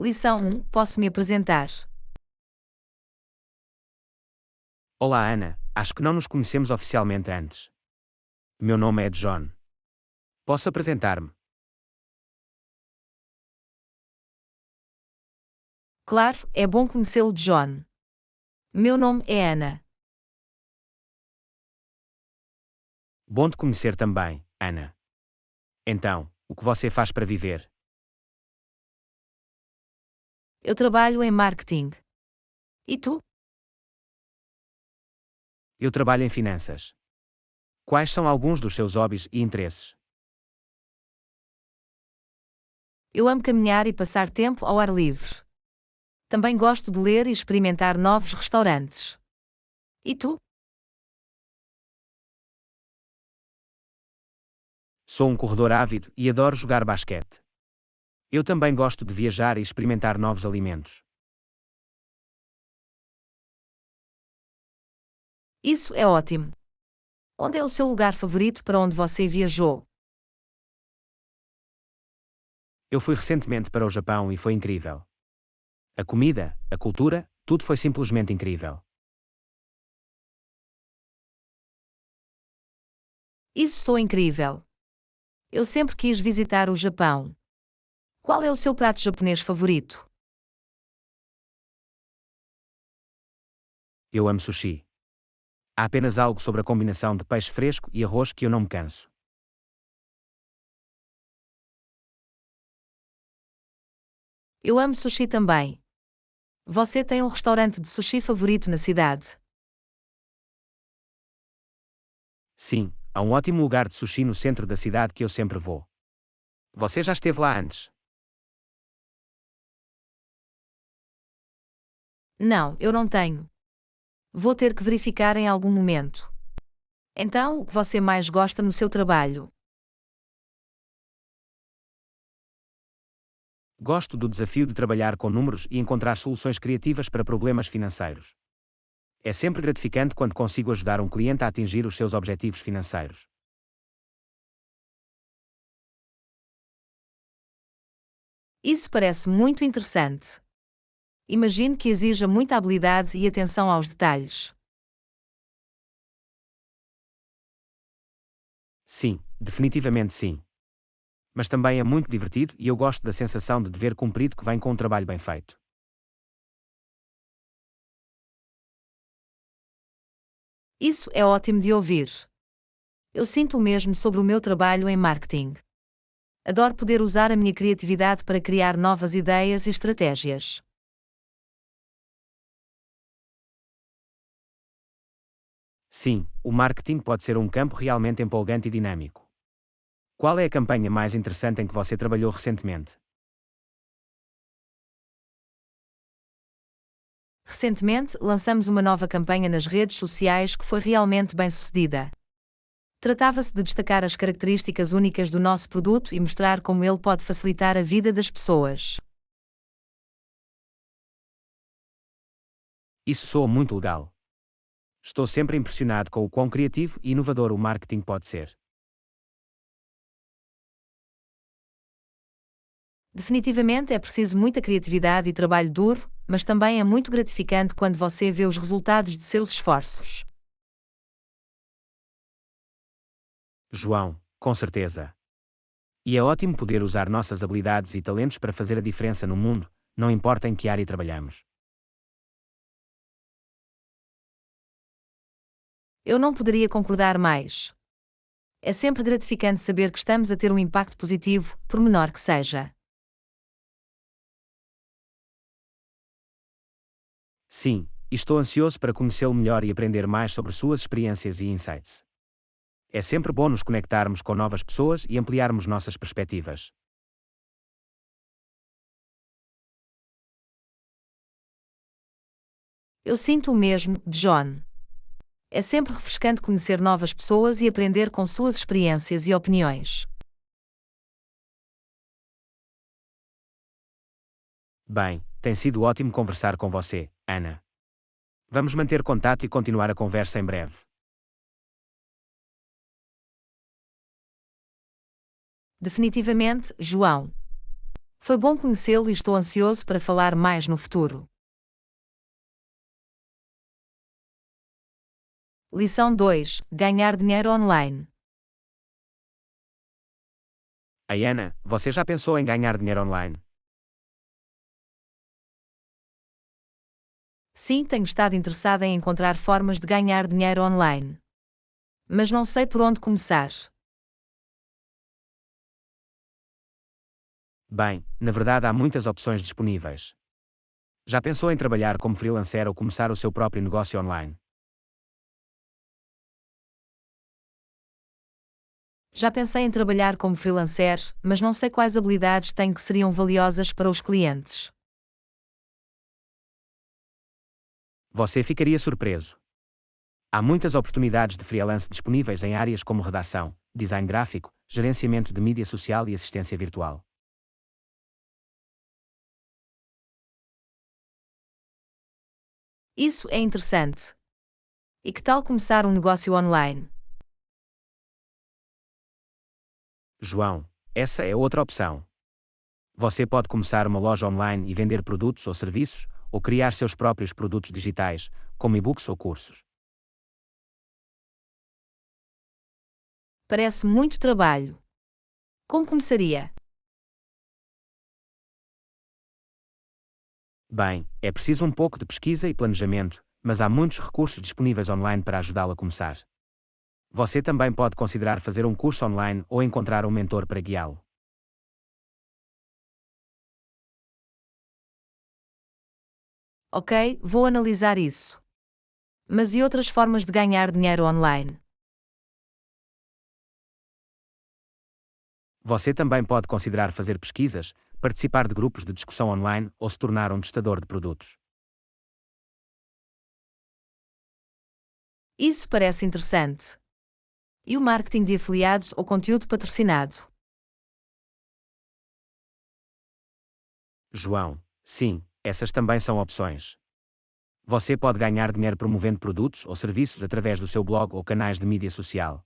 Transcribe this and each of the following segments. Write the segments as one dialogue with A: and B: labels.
A: Lição 1. Posso me apresentar?
B: Olá Ana, acho que não nos conhecemos oficialmente antes. Meu nome é John. Posso apresentar-me?
A: Claro, é bom conhecê-lo, John. Meu nome é Ana.
B: Bom te conhecer também, Ana. Então, o que você faz para viver?
A: Eu trabalho em marketing. E tu?
B: Eu trabalho em finanças. Quais são alguns dos seus hobbies e interesses?
A: Eu amo caminhar e passar tempo ao ar livre. Também gosto de ler e experimentar novos restaurantes. E tu?
B: Sou um corredor ávido e adoro jogar basquete. Eu também gosto de viajar e experimentar novos alimentos.
A: Isso é ótimo. Onde é o seu lugar favorito para onde você viajou?
B: Eu fui recentemente para o Japão e foi incrível. A comida, a cultura, tudo foi simplesmente incrível.
A: Isso soa incrível. Eu sempre quis visitar o Japão. Qual é o seu prato japonês favorito?
B: Eu amo sushi. Há apenas algo sobre a combinação de peixe fresco e arroz que eu não me canso.
A: Eu amo sushi também. Você tem um restaurante de sushi favorito na cidade?
B: Sim, há um ótimo lugar de sushi no centro da cidade que eu sempre vou. Você já esteve lá antes?
A: Não, eu não tenho. Vou ter que verificar em algum momento. Então, o que você mais gosta no seu trabalho?
B: Gosto do desafio de trabalhar com números e encontrar soluções criativas para problemas financeiros. É sempre gratificante quando consigo ajudar um cliente a atingir os seus objetivos financeiros.
A: Isso parece muito interessante. Imagino que exija muita habilidade e atenção aos detalhes.
B: Sim, definitivamente sim. Mas também é muito divertido e eu gosto da sensação de dever cumprido que vem com um trabalho bem feito.
A: Isso é ótimo de ouvir. Eu sinto o mesmo sobre o meu trabalho em marketing. Adoro poder usar a minha criatividade para criar novas ideias e estratégias.
B: Sim, o marketing pode ser um campo realmente empolgante e dinâmico. Qual é a campanha mais interessante em que você trabalhou recentemente?
A: Recentemente, lançamos uma nova campanha nas redes sociais que foi realmente bem-sucedida. Tratava-se de destacar as características únicas do nosso produto e mostrar como ele pode facilitar a vida das pessoas.
B: Isso soa muito legal. Estou sempre impressionado com o quão criativo e inovador o marketing pode ser.
A: Definitivamente é preciso muita criatividade e trabalho duro, mas também é muito gratificante quando você vê os resultados de seus esforços.
B: João, com certeza. E é ótimo poder usar nossas habilidades e talentos para fazer a diferença no mundo, não importa em que área trabalhamos.
A: Eu não poderia concordar mais. É sempre gratificante saber que estamos a ter um impacto positivo, por menor que seja.
B: Sim, e estou ansioso para conhecê-lo melhor e aprender mais sobre suas experiências e insights. É sempre bom nos conectarmos com novas pessoas e ampliarmos nossas perspectivas.
A: Eu sinto o mesmo, John. É sempre refrescante conhecer novas pessoas e aprender com suas experiências e opiniões.
B: Bem, tem sido ótimo conversar com você, Ana. Vamos manter contato e continuar a conversa em breve.
A: Definitivamente, João. Foi bom conhecê-lo e estou ansioso para falar mais no futuro. Lição 2: Ganhar dinheiro online.
B: Ayana, você já pensou em ganhar dinheiro online?
A: Sim, tenho estado interessada em encontrar formas de ganhar dinheiro online. Mas não sei por onde começar.
B: Bem, na verdade há muitas opções disponíveis. Já pensou em trabalhar como freelancer ou começar o seu próprio negócio online?
A: Já pensei em trabalhar como freelancer, mas não sei quais habilidades tenho que seriam valiosas para os clientes.
B: Você ficaria surpreso. Há muitas oportunidades de freelance disponíveis em áreas como redação, design gráfico, gerenciamento de mídia social e assistência virtual.
A: Isso é interessante. E que tal começar um negócio online?
B: João, essa é outra opção. Você pode começar uma loja online e vender produtos ou serviços, ou criar seus próprios produtos digitais, como e-books ou cursos.
A: Parece muito trabalho. Como começaria?
B: Bem, é preciso um pouco de pesquisa e planejamento, mas há muitos recursos disponíveis online para ajudá-lo a começar. Você também pode considerar fazer um curso online ou encontrar um mentor para guiá-lo.
A: Ok, vou analisar isso. Mas e outras formas de ganhar dinheiro online?
B: Você também pode considerar fazer pesquisas, participar de grupos de discussão online ou se tornar um testador de produtos.
A: Isso parece interessante. E o marketing de afiliados ou conteúdo patrocinado?
B: João, sim, essas também são opções. Você pode ganhar dinheiro promovendo produtos ou serviços através do seu blog ou canais de mídia social.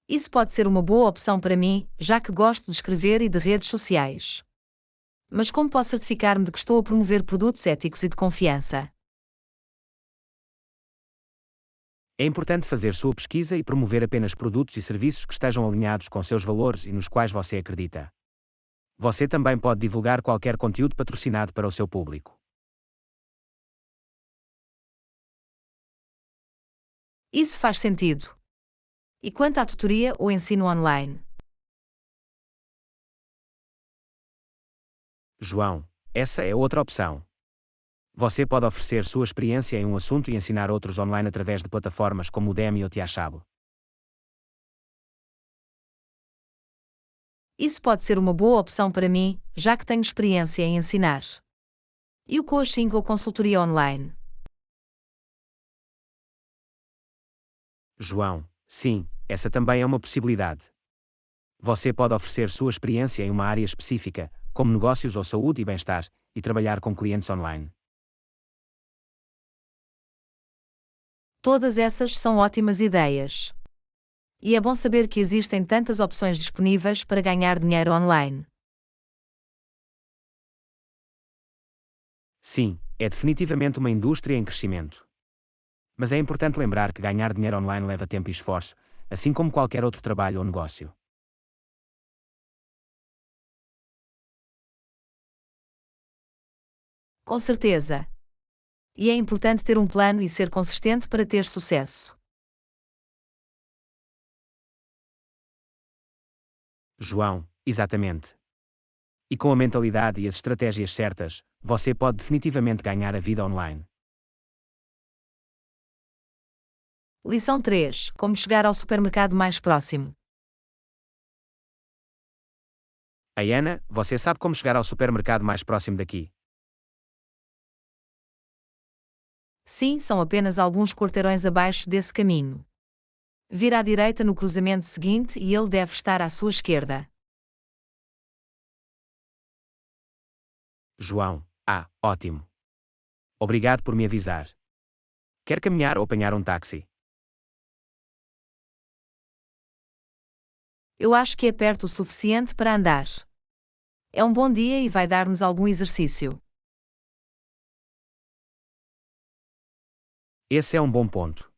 A: Isso pode ser uma boa opção para mim, já que gosto de escrever e de redes sociais. Mas como posso certificar-me de que estou a promover produtos éticos e de confiança?
B: É importante fazer sua pesquisa e promover apenas produtos e serviços que estejam alinhados com seus valores e nos quais você acredita. Você também pode divulgar qualquer conteúdo patrocinado para o seu público.
A: Isso faz sentido. E quanto à tutoria ou ensino online?
B: João, essa é outra opção. Você pode oferecer sua experiência em um assunto e ensinar outros online através de plataformas como o Udemy ou Teachable.
A: Isso pode ser uma boa opção para mim, já que tenho experiência em ensinar. E o coaching ou consultoria online?
B: João, sim, essa também é uma possibilidade. Você pode oferecer sua experiência em uma área específica, como negócios ou saúde e bem-estar, e trabalhar com clientes online.
A: Todas essas são ótimas ideias. E é bom saber que existem tantas opções disponíveis para ganhar dinheiro online.
B: Sim, é definitivamente uma indústria em crescimento. Mas é importante lembrar que ganhar dinheiro online leva tempo e esforço, assim como qualquer outro trabalho ou negócio.
A: Com certeza. E é importante ter um plano e ser consistente para ter sucesso.
B: João, exatamente. E com a mentalidade e as estratégias certas, você pode definitivamente ganhar a vida online.
A: Lição 3: Como chegar ao supermercado mais próximo.
B: Ayana, você sabe como chegar ao supermercado mais próximo daqui?
A: Sim, são apenas alguns quarteirões abaixo desse caminho. Vira à direita no cruzamento seguinte e ele deve estar à sua esquerda.
B: João, ótimo. Obrigado por me avisar. Quer caminhar ou apanhar um táxi?
A: Eu acho que é perto o suficiente para andar. É um bom dia e vai dar-nos algum exercício.
B: Esse é um bom ponto.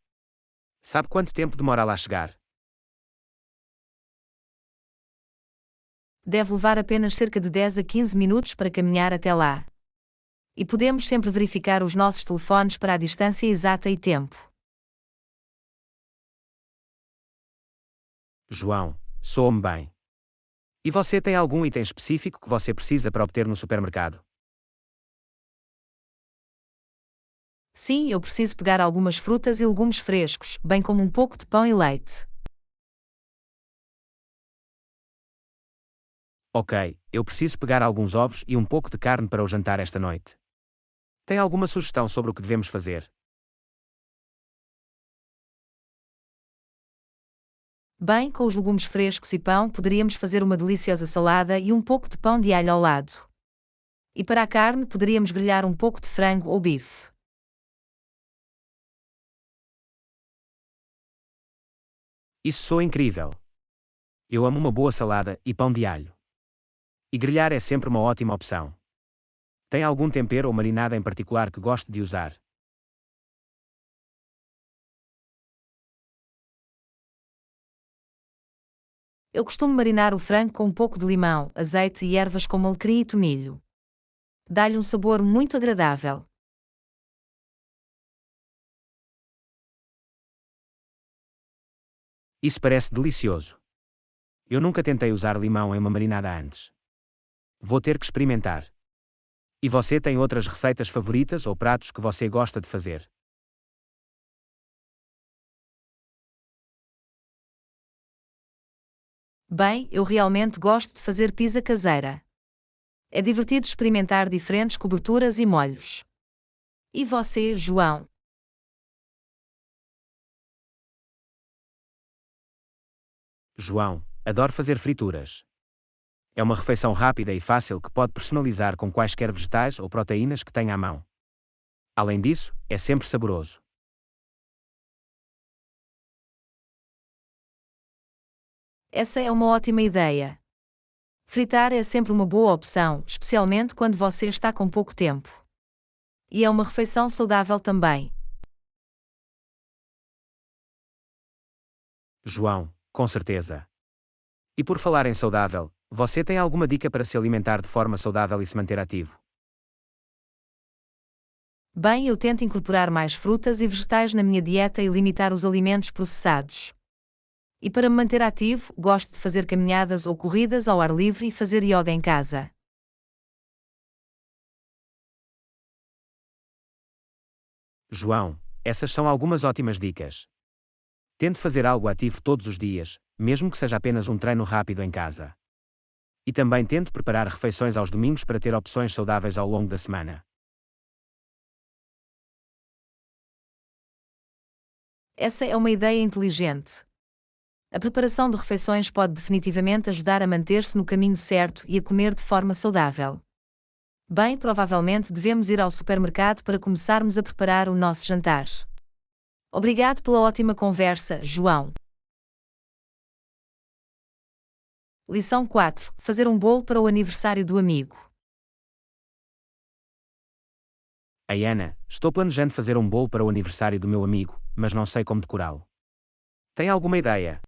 B: Sabe quanto tempo demora a lá chegar?
A: Deve levar apenas cerca de 10 a 15 minutos para caminhar até lá. E podemos sempre verificar os nossos telefones para a distância exata e tempo.
B: João, soa-me bem. E você tem algum item específico que você precisa para obter no supermercado?
A: Sim, eu preciso pegar algumas frutas e legumes frescos, bem como um pouco de pão e leite.
B: Ok, eu preciso pegar alguns ovos e um pouco de carne para o jantar esta noite. Tem alguma sugestão sobre o que devemos fazer?
A: Bem, com os legumes frescos e pão, poderíamos fazer uma deliciosa salada e um pouco de pão de alho ao lado. E para a carne, poderíamos grelhar um pouco de frango ou bife.
B: Isso soa incrível. Eu amo uma boa salada e pão de alho. E grelhar é sempre uma ótima opção. Tem algum tempero ou marinada em particular que goste de usar?
A: Eu costumo marinar o frango com um pouco de limão, azeite e ervas como alecrim e tomilho. Dá-lhe um sabor muito agradável.
B: Isso parece delicioso. Eu nunca tentei usar limão em uma marinada antes. Vou ter que experimentar. E você tem outras receitas favoritas ou pratos que você gosta de fazer?
A: Bem, eu realmente gosto de fazer pizza caseira. É divertido experimentar diferentes coberturas e molhos. E você, João?
B: João, adoro fazer frituras. É uma refeição rápida e fácil que pode personalizar com quaisquer vegetais ou proteínas que tenha à mão. Além disso, é sempre saboroso.
A: Essa é uma ótima ideia. Fritar é sempre uma boa opção, especialmente quando você está com pouco tempo. E é uma refeição saudável também.
B: João, com certeza. E por falar em saudável, você tem alguma dica para se alimentar de forma saudável e se manter ativo?
A: Bem, eu tento incorporar mais frutas e vegetais na minha dieta e limitar os alimentos processados. E para me manter ativo, gosto de fazer caminhadas ou corridas ao ar livre e fazer yoga em casa.
B: João, essas são algumas ótimas dicas. Tente fazer algo ativo todos os dias, mesmo que seja apenas um treino rápido em casa. E também tente preparar refeições aos domingos para ter opções saudáveis ao longo da semana.
A: Essa é uma ideia inteligente. A preparação de refeições pode definitivamente ajudar a manter-se no caminho certo e a comer de forma saudável. Bem, provavelmente devemos ir ao supermercado para começarmos a preparar o nosso jantar. Obrigado pela ótima conversa, João. Lição 4: Fazer um bolo para o aniversário do amigo.
B: Ei Ana, estou planejando fazer um bolo para o aniversário do meu amigo, mas não sei como decorá-lo. Tem alguma ideia?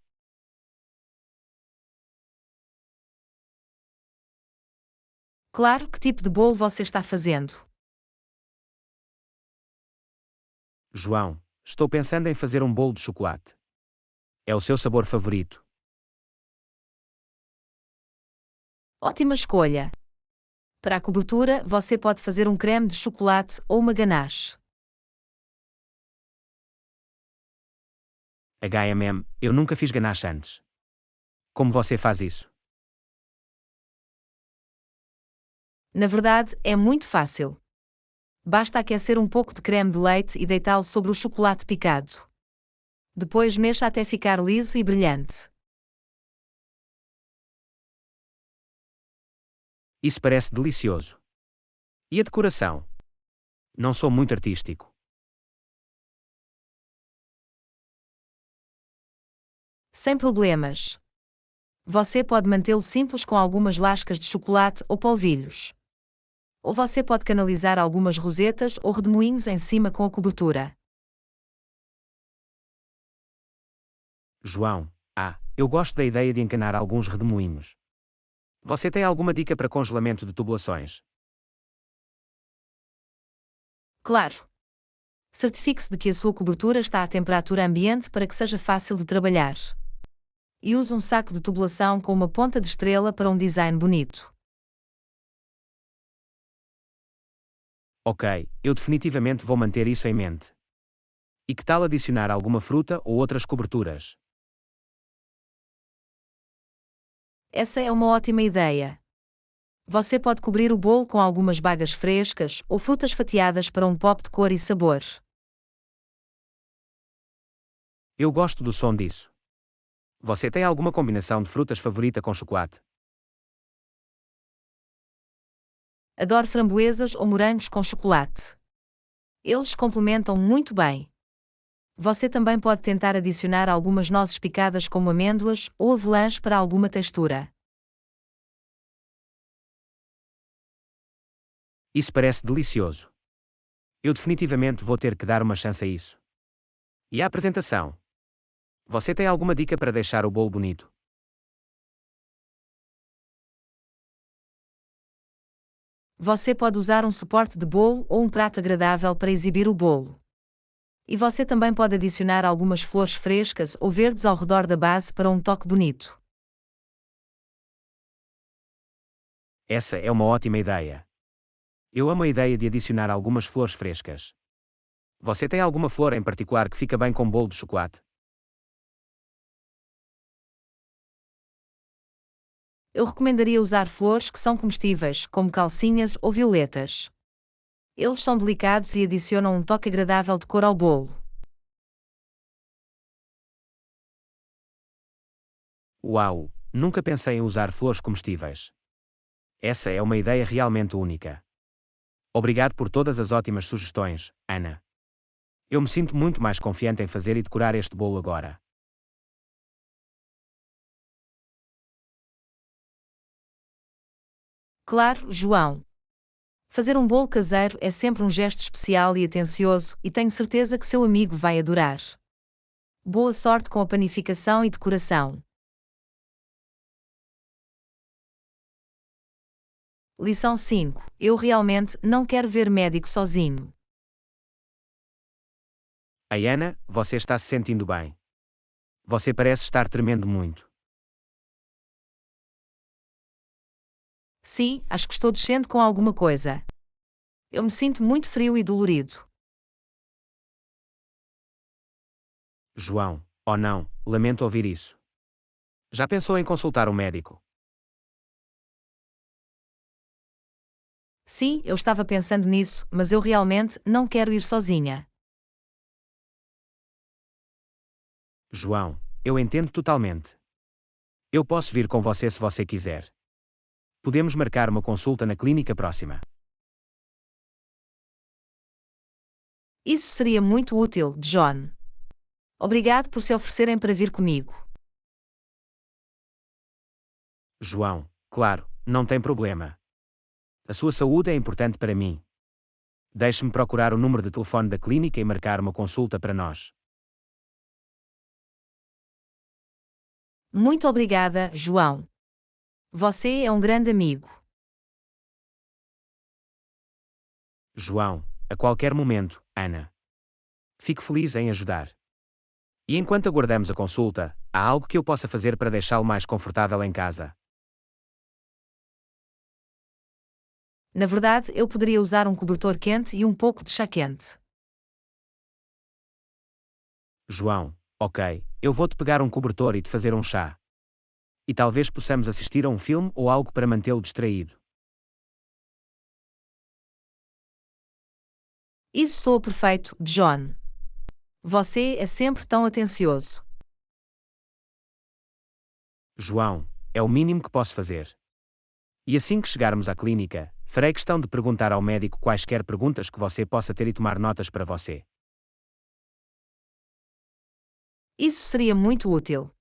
A: Claro, que tipo de bolo você está fazendo?
B: João, estou pensando em fazer um bolo de chocolate. É o seu sabor favorito.
A: Ótima escolha! Para a cobertura, você pode fazer um creme de chocolate ou uma ganache.
B: Eu nunca fiz ganache antes. Como você faz isso?
A: Na verdade, é muito fácil. Basta aquecer um pouco de creme de leite e deitá-lo sobre o chocolate picado. Depois mexa até ficar liso e brilhante.
B: Isso parece delicioso. E a decoração? Não sou muito artístico.
A: Sem problemas. Você pode mantê-lo simples com algumas lascas de chocolate ou polvilhos. Ou você pode canalizar algumas rosetas ou redemoinhos em cima com a cobertura.
B: João, eu gosto da ideia de encanar alguns redemoinhos. Você tem alguma dica para congelamento de tubulações?
A: Claro. Certifique-se de que a sua cobertura está à temperatura ambiente para que seja fácil de trabalhar. E use um saco de tubulação com uma ponta de estrela para um design bonito.
B: Ok, eu definitivamente vou manter isso em mente. E que tal adicionar alguma fruta ou outras coberturas?
A: Essa é uma ótima ideia. Você pode cobrir o bolo com algumas bagas frescas ou frutas fatiadas para um pop de cor e sabor.
B: Eu gosto do som disso. Você tem alguma combinação de frutas favorita com chocolate?
A: Adoro framboesas ou morangos com chocolate. Eles complementam muito bem. Você também pode tentar adicionar algumas nozes picadas como amêndoas ou avelãs para alguma textura.
B: Isso parece delicioso. Eu definitivamente vou ter que dar uma chance a isso. E a apresentação? Você tem alguma dica para deixar o bolo bonito?
A: Você pode usar um suporte de bolo ou um prato agradável para exibir o bolo. E você também pode adicionar algumas flores frescas ou verdes ao redor da base para um toque bonito.
B: Essa é uma ótima ideia. Eu amo a ideia de adicionar algumas flores frescas. Você tem alguma flor em particular que fica bem com bolo de chocolate?
A: Eu recomendaria usar flores que são comestíveis, como calcinhas ou violetas. Eles são delicados e adicionam um toque agradável de cor ao bolo.
B: Uau! Nunca pensei em usar flores comestíveis. Essa é uma ideia realmente única. Obrigado por todas as ótimas sugestões, Ana. Eu me sinto muito mais confiante em fazer e decorar este bolo agora.
A: Claro, João. Fazer um bolo caseiro é sempre um gesto especial e atencioso, e tenho certeza que seu amigo vai adorar. Boa sorte com a panificação e decoração. Lição 5. Eu realmente não quero ver médico sozinho.
B: Ana, você está se sentindo bem. Você parece estar tremendo muito.
A: Sim, acho que estou descendo com alguma coisa. Eu me sinto muito frio e dolorido.
B: João, oh não, lamento ouvir isso. Já pensou em consultar um médico?
A: Sim, eu estava pensando nisso, mas eu realmente não quero ir sozinha.
B: João, eu entendo totalmente. Eu posso vir com você se você quiser. Podemos marcar uma consulta na clínica próxima.
A: Isso seria muito útil, John. Obrigado por se oferecerem para vir comigo.
B: João, claro, não tem problema. A sua saúde é importante para mim. Deixe-me procurar o número de telefone da clínica e marcar uma consulta para nós.
A: Muito obrigada, João. Você é um grande amigo.
B: João, a qualquer momento, Ana. Fico feliz em ajudar. E enquanto aguardamos a consulta, há algo que eu possa fazer para deixá-lo mais confortável em casa?
A: Na verdade, eu poderia usar um cobertor quente e um pouco de chá quente.
B: João, ok, eu vou-te pegar um cobertor e te fazer um chá. E talvez possamos assistir a um filme ou algo para mantê-lo distraído.
A: Isso soa perfeito, John. Você é sempre tão atencioso.
B: João, é o mínimo que posso fazer. E assim que chegarmos à clínica, farei questão de perguntar ao médico quaisquer perguntas que você possa ter e tomar notas para você.
A: Isso seria muito útil.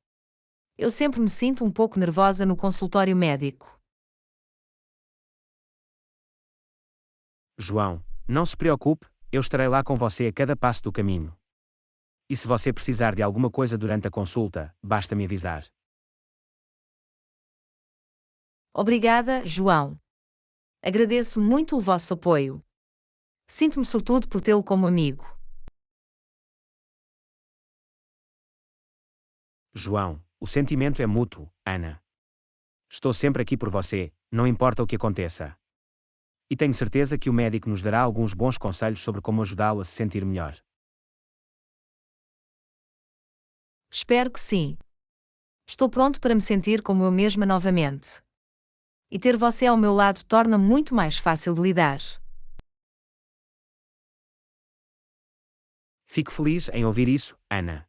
A: Eu sempre me sinto um pouco nervosa no consultório médico.
B: João, não se preocupe, eu estarei lá com você a cada passo do caminho. E se você precisar de alguma coisa durante a consulta, basta me avisar.
A: Obrigada, João. Agradeço muito o vosso apoio. Sinto-me sortudo por tê-lo como amigo.
B: João, o sentimento é mútuo, Ana. Estou sempre aqui por você, não importa o que aconteça. E tenho certeza que o médico nos dará alguns bons conselhos sobre como ajudá-lo a se sentir melhor.
A: Espero que sim. Estou pronto para me sentir como eu mesma novamente. E ter você ao meu lado torna muito mais fácil de lidar.
B: Fico feliz em ouvir isso, Ana.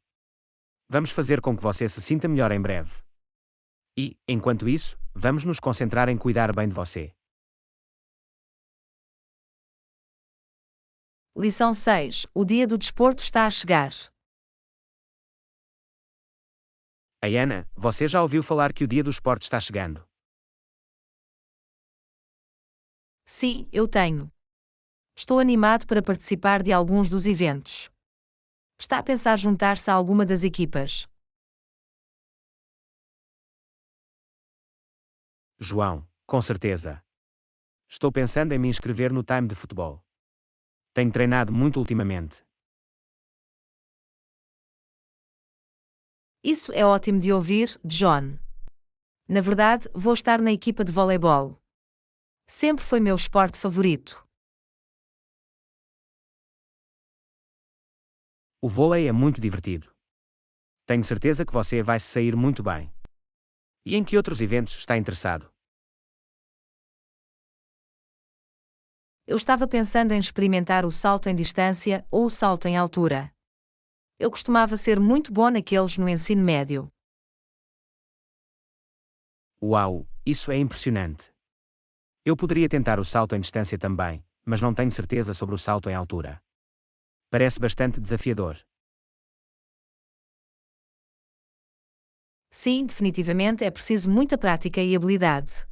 B: Vamos fazer com que você se sinta melhor em breve. E, enquanto isso, vamos nos concentrar em cuidar bem de você.
A: Lição 6. O dia do desporto está a chegar.
B: Ei, Ana, você já ouviu falar que o dia do esporte está chegando?
A: Sim, eu tenho. Estou animado para participar de alguns dos eventos. Está a pensar juntar-se a alguma das equipas?
B: João, com certeza. Estou pensando em me inscrever no time de futebol. Tenho treinado muito ultimamente.
A: Isso é ótimo de ouvir, John. Na verdade, vou estar na equipa de voleibol. Sempre foi meu esporte favorito.
B: O vôlei é muito divertido. Tenho certeza que você vai se sair muito bem. E em que outros eventos está interessado?
A: Eu estava pensando em experimentar o salto em distância ou o salto em altura. Eu costumava ser muito bom naqueles no ensino médio.
B: Uau, isso é impressionante. Eu poderia tentar o salto em distância também, mas não tenho certeza sobre o salto em altura. Parece bastante desafiador.
A: Sim, definitivamente é preciso muita prática e habilidade.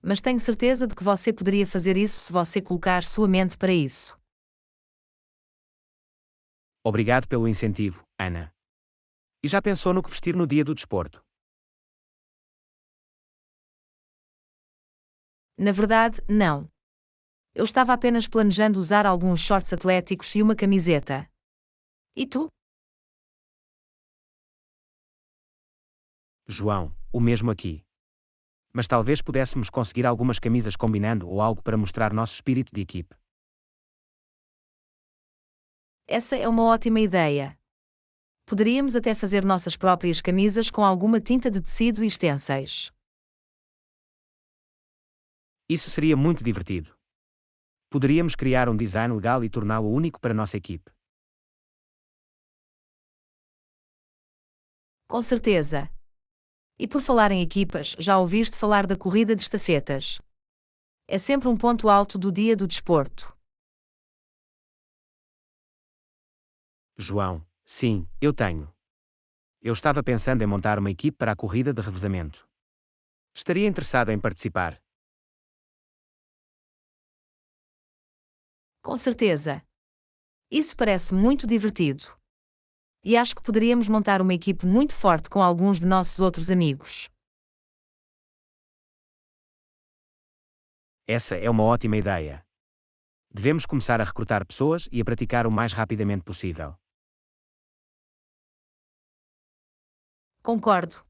A: Mas tenho certeza de que você poderia fazer isso se você colocar sua mente para isso.
B: Obrigado pelo incentivo, Ana. E já pensou no que vestir no dia do desporto?
A: Na verdade, não. Eu estava apenas planejando usar alguns shorts atléticos e uma camiseta. E tu?
B: João, o mesmo aqui. Mas talvez pudéssemos conseguir algumas camisas combinando ou algo para mostrar nosso espírito de equipe.
A: Essa é uma ótima ideia. Poderíamos até fazer nossas próprias camisas com alguma tinta de tecido e stencils.
B: Isso seria muito divertido. Poderíamos criar um design legal e torná-lo único para nossa equipe.
A: Com certeza. E por falar em equipas, já ouviste falar da corrida de estafetas? É sempre um ponto alto do dia do desporto.
B: João, sim, eu tenho. Eu estava pensando em montar uma equipe para a corrida de revezamento. Estaria interessado em participar.
A: Com certeza. Isso parece muito divertido. E acho que poderíamos montar uma equipe muito forte com alguns de nossos outros amigos.
B: Essa é uma ótima ideia. Devemos começar a recrutar pessoas e a praticar o mais rapidamente possível.
A: Concordo.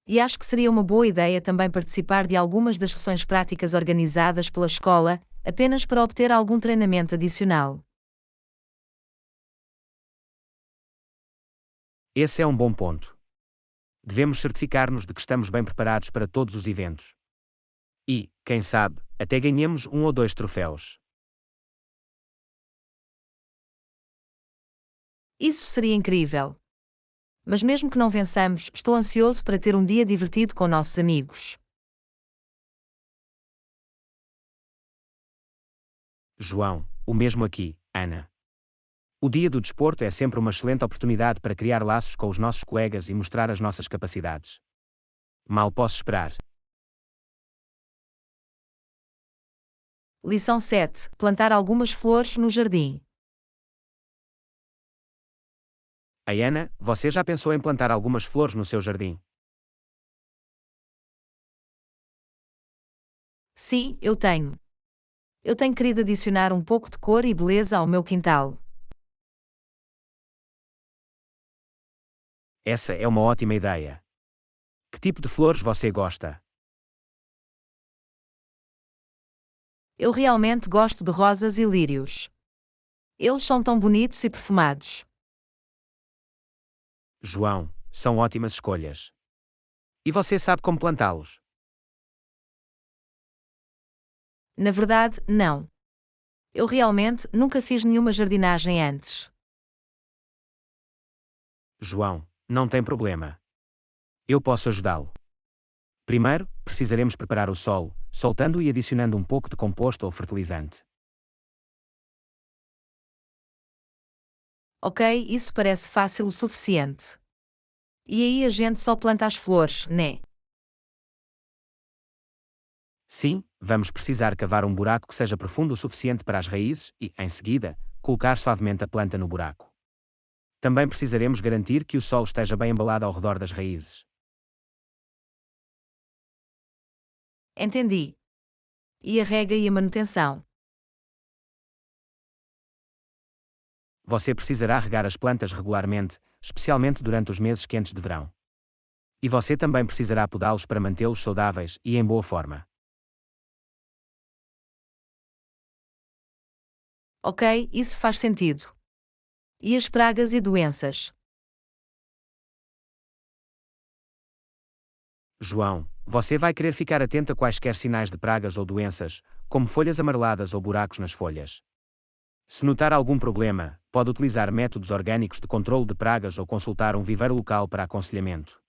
A: E acho que seria uma boa ideia também participar de algumas das sessões práticas organizadas pela escola, apenas para obter algum treinamento adicional.
B: Esse é um bom ponto. Devemos certificar-nos de que estamos bem preparados para todos os eventos. E, quem sabe, até ganhemos um ou dois troféus.
A: Isso seria incrível. Mas mesmo que não vençamos, estou ansioso para ter um dia divertido com nossos amigos.
B: João, o mesmo aqui, Ana. O dia do desporto é sempre uma excelente oportunidade para criar laços com os nossos colegas e mostrar as nossas capacidades. Mal posso esperar.
A: Lição 7. Plantar algumas flores no jardim.
B: Ayana, você já pensou em plantar algumas flores no seu jardim?
A: Sim, eu tenho. Eu tenho querido adicionar um pouco de cor e beleza ao meu quintal.
B: Essa é uma ótima ideia. Que tipo de flores você gosta?
A: Eu realmente gosto de rosas e lírios. Eles são tão bonitos e perfumados.
B: João, são ótimas escolhas. E você sabe como plantá-los?
A: Na verdade, não. Eu realmente nunca fiz nenhuma jardinagem antes.
B: João, não tem problema. Eu posso ajudá-lo. Primeiro, precisaremos preparar o solo, soltando e adicionando um pouco de composto ou fertilizante.
A: Ok, isso parece fácil o suficiente. E aí a gente só planta as flores, né?
B: Sim, vamos precisar cavar um buraco que seja profundo o suficiente para as raízes e, em seguida, colocar suavemente a planta no buraco. Também precisaremos garantir que o solo esteja bem embalado ao redor das raízes.
A: Entendi. E a rega e a manutenção?
B: Você precisará regar as plantas regularmente, especialmente durante os meses quentes de verão. E você também precisará podá-los para mantê-los saudáveis e em boa forma.
A: Ok, isso faz sentido. E as pragas e doenças?
B: João, você vai querer ficar atento a quaisquer sinais de pragas ou doenças, como folhas amareladas ou buracos nas folhas. Se notar algum problema, pode utilizar métodos orgânicos de controle de pragas ou consultar um viveiro local para aconselhamento.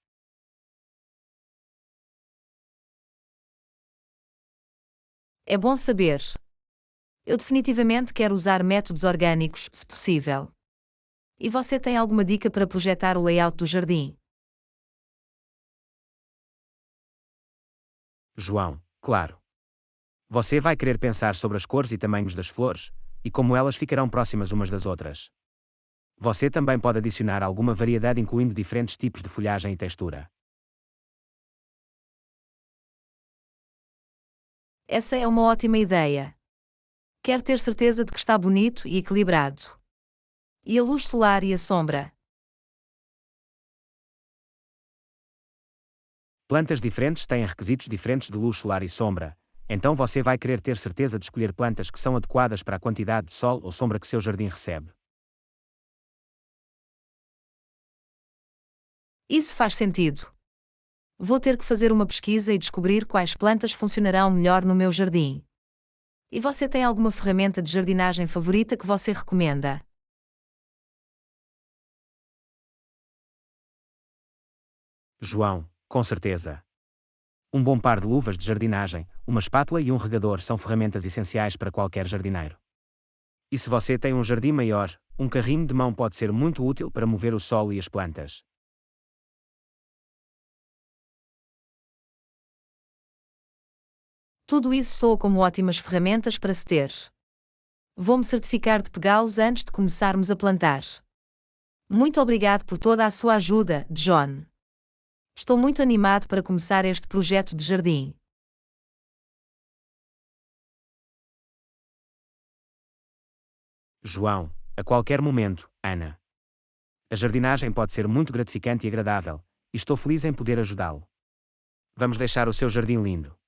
A: É bom saber. Eu definitivamente quero usar métodos orgânicos, se possível. E você tem alguma dica para projetar o layout do jardim?
B: João, claro. Você vai querer pensar sobre as cores e tamanhos das flores, e como elas ficarão próximas umas das outras. Você também pode adicionar alguma variedade incluindo diferentes tipos de folhagem e textura.
A: Essa é uma ótima ideia. Quero ter certeza de que está bonito e equilibrado. E a luz solar e a sombra?
B: Plantas diferentes têm requisitos diferentes de luz solar e sombra, então você vai querer ter certeza de escolher plantas que são adequadas para a quantidade de sol ou sombra que seu jardim recebe.
A: Isso faz sentido. Vou ter que fazer uma pesquisa e descobrir quais plantas funcionarão melhor no meu jardim. E você tem alguma ferramenta de jardinagem favorita que você recomenda?
B: João, com certeza. Um bom par de luvas de jardinagem, uma espátula e um regador são ferramentas essenciais para qualquer jardineiro. E se você tem um jardim maior, um carrinho de mão pode ser muito útil para mover o solo e as plantas.
A: Tudo isso soa como ótimas ferramentas para se ter. Vou-me certificar de pegá-los antes de começarmos a plantar. Muito obrigado por toda a sua ajuda, John. Estou muito animado para começar este projeto de jardim.
B: João, a qualquer momento, Ana. A jardinagem pode ser muito gratificante e agradável, e estou feliz em poder ajudá-lo. Vamos deixar o seu jardim lindo.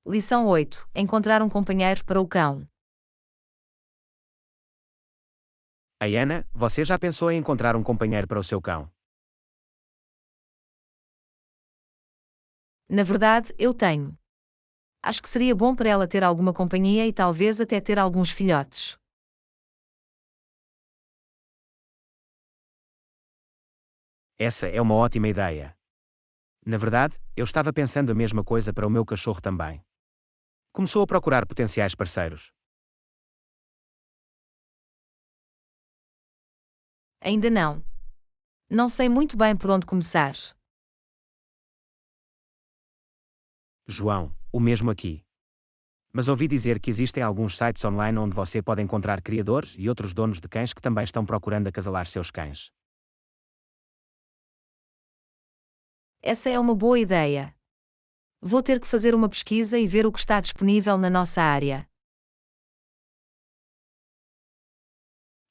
A: Lição 8. Encontrar um companheiro para o cão.
B: Ayana, você já pensou em encontrar um companheiro para o seu cão?
A: Na verdade, eu tenho. Acho que seria bom para ela ter alguma companhia e talvez até ter alguns filhotes.
B: Essa é uma ótima ideia. Na verdade, eu estava pensando a mesma coisa para o meu cachorro também. Começou a procurar potenciais parceiros.
A: Ainda não. Não sei muito bem por onde começar.
B: João, o mesmo aqui. Mas ouvi dizer que existem alguns sites online onde você pode encontrar criadores e outros donos de cães que também estão procurando acasalar seus cães.
A: Essa é uma boa ideia. Vou ter que fazer uma pesquisa e ver o que está disponível na nossa área.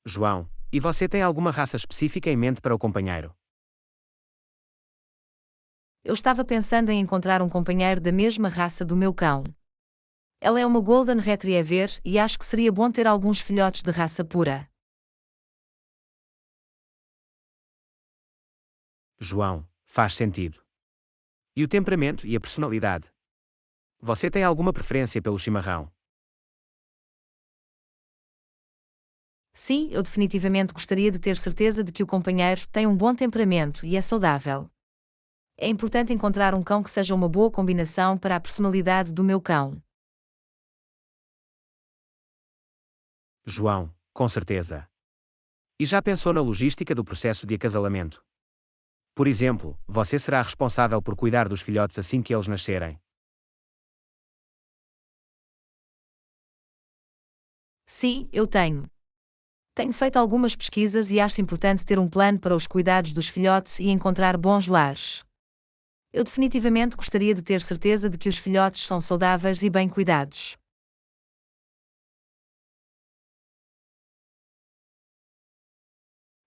B: João, e você tem alguma raça específica em mente para o companheiro?
A: Eu estava pensando em encontrar um companheiro da mesma raça do meu cão. Ela é uma Golden Retriever e acho que seria bom ter alguns filhotes de raça pura.
B: João, faz sentido. E o temperamento e a personalidade? Você tem alguma preferência pelo chimarrão?
A: Sim, eu definitivamente gostaria de ter certeza de que o companheiro tem um bom temperamento e é saudável. É importante encontrar um cão que seja uma boa combinação para a personalidade do meu cão.
B: João, com certeza. E já pensou na logística do processo de acasalamento? Por exemplo, você será responsável por cuidar dos filhotes assim que eles nascerem.
A: Sim, eu tenho. Tenho feito algumas pesquisas e acho importante ter um plano para os cuidados dos filhotes e encontrar bons lares. Eu definitivamente gostaria de ter certeza de que os filhotes são saudáveis e bem cuidados.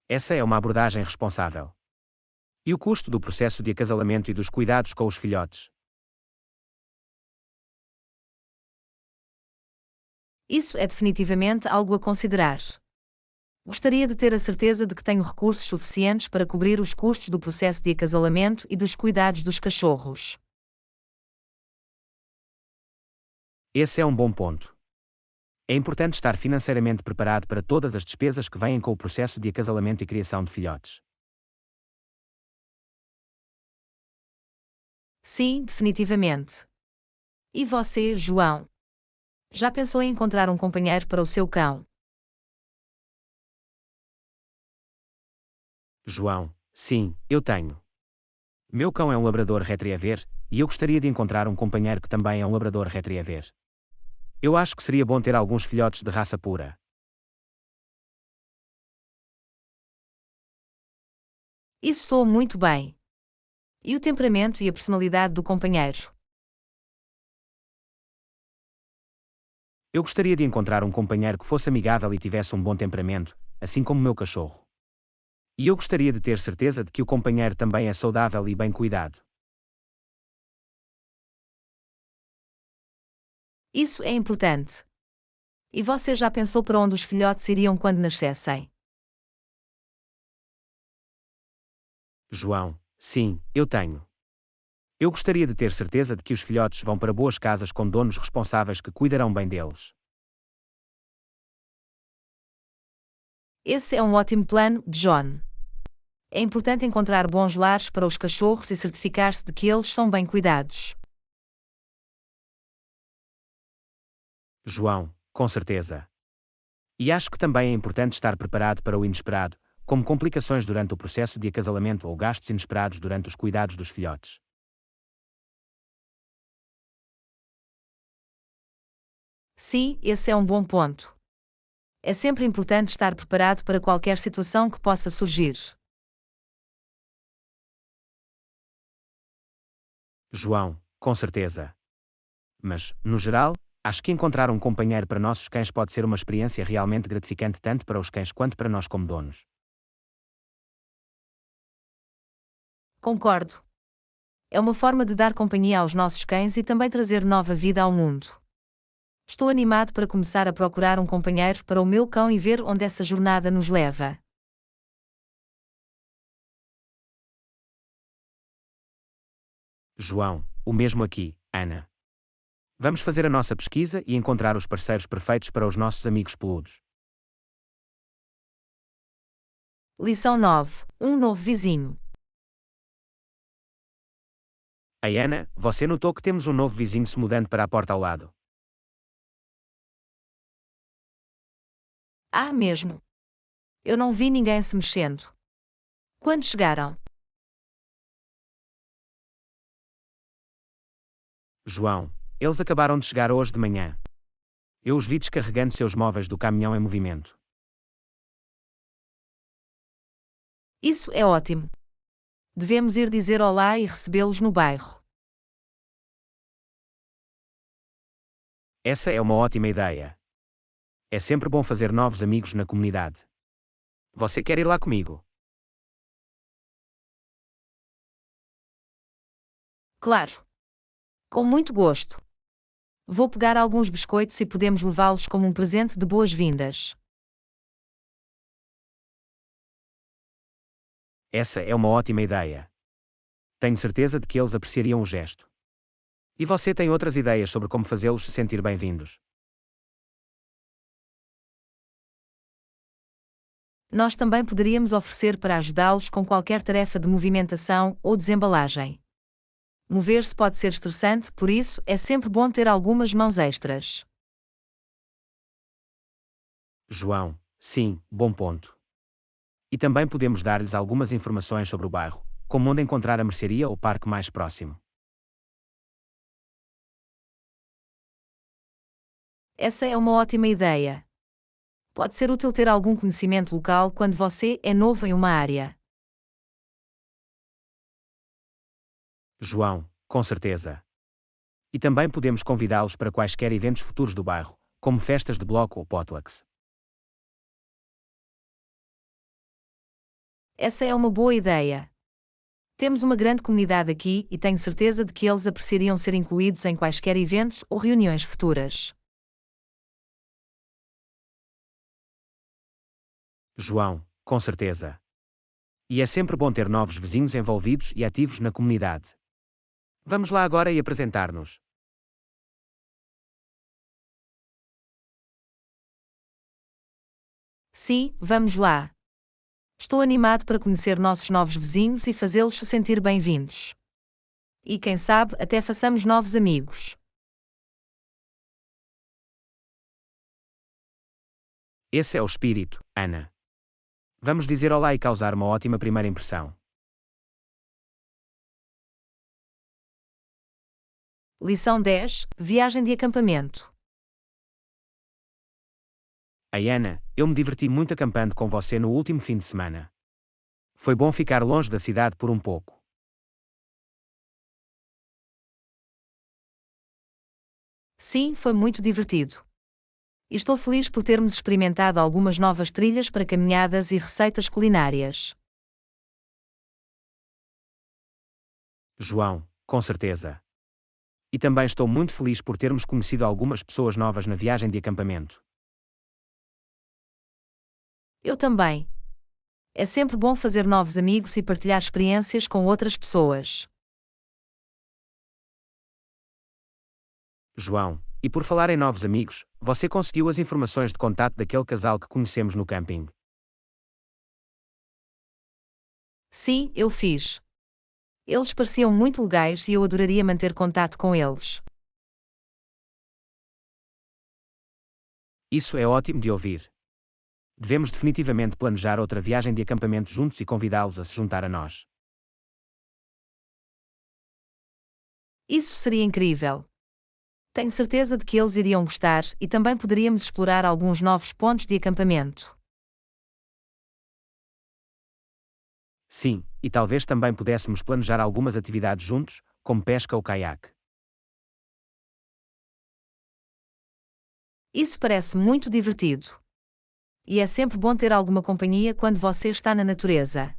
B: Essa é uma abordagem responsável. E o custo do processo de acasalamento e dos cuidados com os filhotes?
A: Isso é definitivamente algo a considerar. Gostaria de ter a certeza de que tenho recursos suficientes para cobrir os custos do processo de acasalamento e dos cuidados dos cachorros.
B: Esse é um bom ponto. É importante estar financeiramente preparado para todas as despesas que vêm com o processo de acasalamento e criação de filhotes.
A: Sim, definitivamente. E você, João? Já pensou em encontrar um companheiro para o seu cão?
B: João, sim, eu tenho. Meu cão é um labrador retriever, e eu gostaria de encontrar um companheiro que também é um labrador retriever. Eu acho que seria bom ter alguns filhotes de raça pura.
A: Isso soa muito bem. E o temperamento e a personalidade do companheiro?
B: Eu gostaria de encontrar um companheiro que fosse amigável e tivesse um bom temperamento, assim como o meu cachorro. E eu gostaria de ter certeza de que o companheiro também é saudável e bem cuidado.
A: Isso é importante. E você já pensou para onde os filhotes iriam quando nascessem?
B: João, sim, eu tenho. Eu gostaria de ter certeza de que os filhotes vão para boas casas com donos responsáveis que cuidarão bem deles.
A: Esse é um ótimo plano, John. É importante encontrar bons lares para os cachorros e certificar-se de que eles são bem cuidados.
B: João, com certeza. E acho que também é importante estar preparado para o inesperado, como complicações durante o processo de acasalamento ou gastos inesperados durante os cuidados dos filhotes.
A: Sim, esse é um bom ponto. É sempre importante estar preparado para qualquer situação que possa surgir.
B: João, com certeza. Mas, no geral, acho que encontrar um companheiro para nossos cães pode ser uma experiência realmente gratificante tanto para os cães quanto para nós como donos.
A: Concordo. É uma forma de dar companhia aos nossos cães e também trazer nova vida ao mundo. Estou animado para começar a procurar um companheiro para o meu cão e ver onde essa jornada nos leva.
B: João, o mesmo aqui, Ana. Vamos fazer a nossa pesquisa e encontrar os parceiros perfeitos para os nossos amigos peludos.
A: Lição 9. Um novo vizinho.
B: Ei Ana, você notou que temos um novo vizinho se mudando para a porta ao lado?
A: Ah, mesmo. Eu não vi ninguém se mexendo. Quando chegaram?
B: João, eles acabaram de chegar hoje de manhã. Eu os vi descarregando seus móveis do caminhão em movimento.
A: Isso é ótimo. Devemos ir dizer olá e recebê-los no bairro.
B: Essa é uma ótima ideia. É sempre bom fazer novos amigos na comunidade. Você quer ir lá comigo?
A: Claro. Com muito gosto. Vou pegar alguns biscoitos e podemos levá-los como um presente de boas-vindas.
B: Essa é uma ótima ideia. Tenho certeza de que eles apreciariam o gesto. E você tem outras ideias sobre como fazê-los se sentir bem-vindos?
A: Nós também poderíamos oferecer para ajudá-los com qualquer tarefa de movimentação ou desembalagem. Mover-se pode ser estressante, por isso é sempre bom ter algumas mãos extras.
B: João, sim, bom ponto. E também podemos dar-lhes algumas informações sobre o bairro, como onde encontrar a mercearia ou parque mais próximo.
A: Essa é uma ótima ideia. Pode ser útil ter algum conhecimento local quando você é novo em uma área.
B: João, com certeza. E também podemos convidá-los para quaisquer eventos futuros do bairro, como festas de bloco ou potlucks.
A: Essa é uma boa ideia. Temos uma grande comunidade aqui e tenho certeza de que eles apreciariam ser incluídos em quaisquer eventos ou reuniões futuras.
B: João, com certeza. E é sempre bom ter novos vizinhos envolvidos e ativos na comunidade. Vamos lá agora e apresentar-nos.
A: Sim, vamos lá. Estou animado para conhecer nossos novos vizinhos e fazê-los se sentir bem-vindos. E quem sabe, até façamos novos amigos.
B: Esse é o espírito, Ana. Vamos dizer olá e causar uma ótima primeira impressão.
A: Lição 10: Viagem de acampamento.
B: Ei Ana, eu me diverti muito acampando com você no último fim de semana. Foi bom ficar longe da cidade por um pouco.
A: Sim, foi muito divertido. E estou feliz por termos experimentado algumas novas trilhas para caminhadas e receitas culinárias.
B: João, com certeza. E também estou muito feliz por termos conhecido algumas pessoas novas na viagem de acampamento.
A: Eu também. É sempre bom fazer novos amigos e partilhar experiências com outras pessoas.
B: João, e por falar em novos amigos, você conseguiu as informações de contato daquele casal que conhecemos no camping?
A: Sim, eu fiz. Eles pareciam muito legais e eu adoraria manter contato com eles.
B: Isso é ótimo de ouvir. Devemos definitivamente planejar outra viagem de acampamento juntos e convidá-los a se juntar a nós.
A: Isso seria incrível. Tenho certeza de que eles iriam gostar e também poderíamos explorar alguns novos pontos de acampamento.
B: Sim, e talvez também pudéssemos planejar algumas atividades juntos, como pesca ou caiaque.
A: Isso parece muito divertido. E é sempre bom ter alguma companhia quando você está na natureza.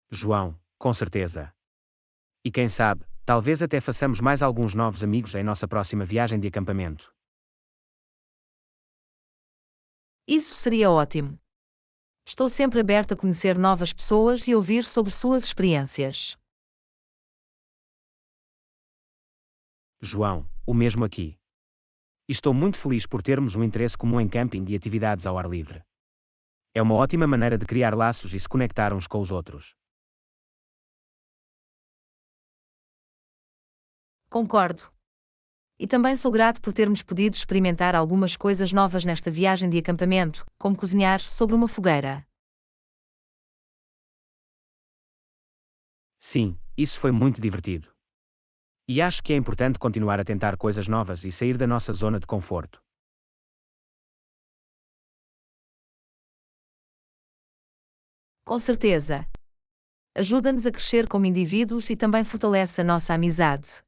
B: João, com certeza. E quem sabe, talvez até façamos mais alguns novos amigos em nossa próxima viagem de acampamento.
A: Isso seria ótimo. Estou sempre aberto a conhecer novas pessoas e ouvir sobre suas experiências.
B: João, o mesmo aqui. E estou muito feliz por termos um interesse comum em camping e atividades ao ar livre. É uma ótima maneira de criar laços e se conectar uns com os outros.
A: Concordo. E também sou grato por termos podido experimentar algumas coisas novas nesta viagem de acampamento, como cozinhar sobre uma fogueira.
B: Sim, isso foi muito divertido. E acho que é importante continuar a tentar coisas novas e sair da nossa zona de conforto.
A: Com certeza. Ajuda-nos a crescer como indivíduos e também fortalece a nossa amizade.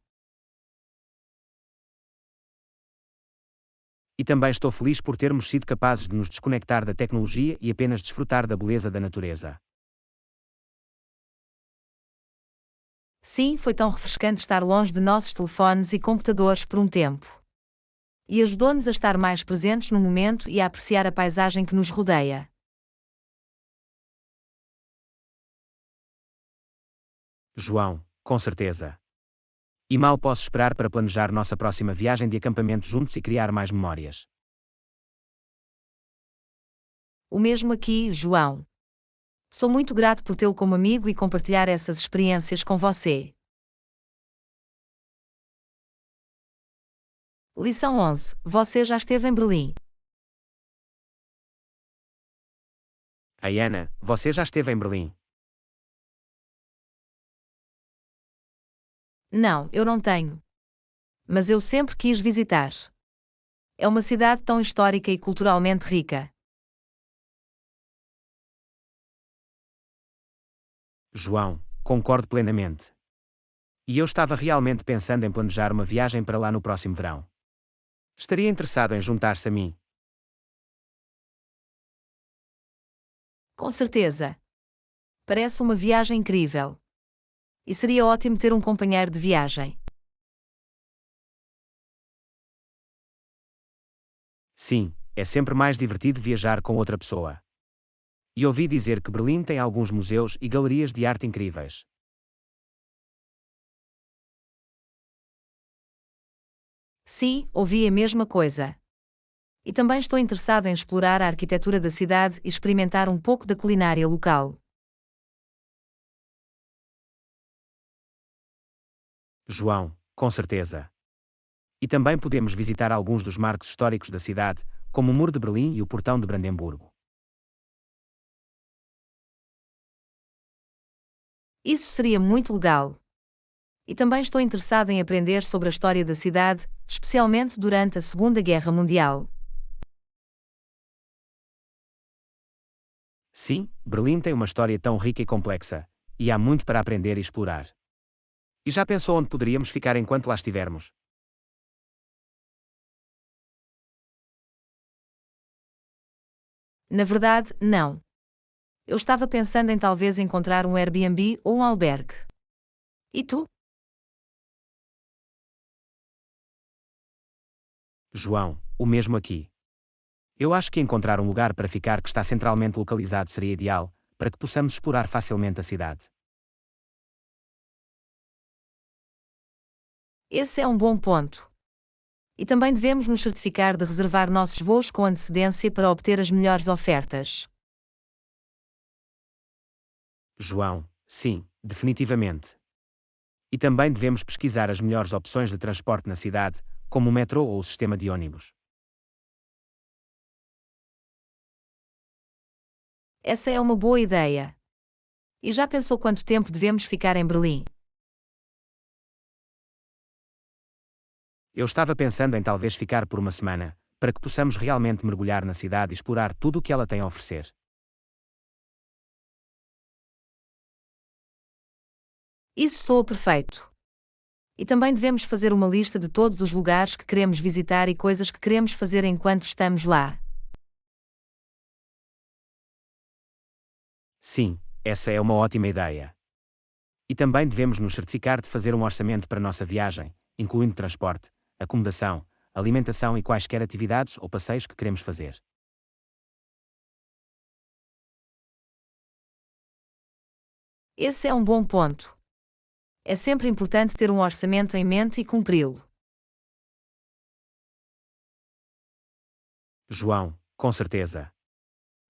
B: E também estou feliz por termos sido capazes de nos desconectar da tecnologia e apenas desfrutar da beleza da natureza.
A: Sim, foi tão refrescante estar longe de nossos telefones e computadores por um tempo. E ajudou-nos a estar mais presentes no momento e a apreciar a paisagem que nos rodeia.
B: João, com certeza. E mal posso esperar para planejar nossa próxima viagem de acampamento juntos e criar mais memórias.
A: O mesmo aqui, João. Sou muito grato por tê-lo como amigo e compartilhar essas experiências com você. Lição 11. Você já esteve em Berlim?
B: Ana, você já esteve em Berlim?
A: Não, eu não tenho. Mas eu sempre quis visitar. É uma cidade tão histórica e culturalmente rica.
B: João, concordo plenamente. E eu estava realmente pensando em planejar uma viagem para lá no próximo verão. Estaria interessado em juntar-se a mim.
A: Com certeza. Parece uma viagem incrível. E seria ótimo ter um companheiro de viagem.
B: Sim, é sempre mais divertido viajar com outra pessoa. E ouvi dizer que Berlim tem alguns museus e galerias de arte incríveis.
A: Sim, ouvi a mesma coisa. E também estou interessado em explorar a arquitetura da cidade e experimentar um pouco da culinária local.
B: João, com certeza. E também podemos visitar alguns dos marcos históricos da cidade, como o Muro de Berlim e o Portão de Brandemburgo.
A: Isso seria muito legal. E também estou interessado em aprender sobre a história da cidade, especialmente durante a Segunda Guerra Mundial.
B: Sim, Berlim tem uma história tão rica e complexa, e há muito para aprender e explorar. E já pensou onde poderíamos ficar enquanto lá estivermos?
A: Na verdade, não. Eu estava pensando em talvez encontrar um Airbnb ou um albergue. E tu?
B: João, o mesmo aqui. Eu acho que encontrar um lugar para ficar que está centralmente localizado seria ideal, para que possamos explorar facilmente a cidade.
A: Esse é um bom ponto. E também devemos nos certificar de reservar nossos voos com antecedência para obter as melhores ofertas.
B: João, sim, definitivamente. E também devemos pesquisar as melhores opções de transporte na cidade, como o metrô ou o sistema de ônibus.
A: Essa é uma boa ideia. E já pensou quanto tempo devemos ficar em Berlim?
B: Eu estava pensando em talvez ficar por uma semana, para que possamos realmente mergulhar na cidade e explorar tudo o que ela tem a oferecer.
A: Isso soa perfeito. E também devemos fazer uma lista de todos os lugares que queremos visitar e coisas que queremos fazer enquanto estamos lá.
B: Sim, essa é uma ótima ideia. E também devemos nos certificar de fazer um orçamento para nossa viagem, incluindo transporte, acomodação, alimentação e quaisquer atividades ou passeios que queremos fazer.
A: Esse é um bom ponto. É sempre importante ter um orçamento em mente e cumpri-lo.
B: João, com certeza.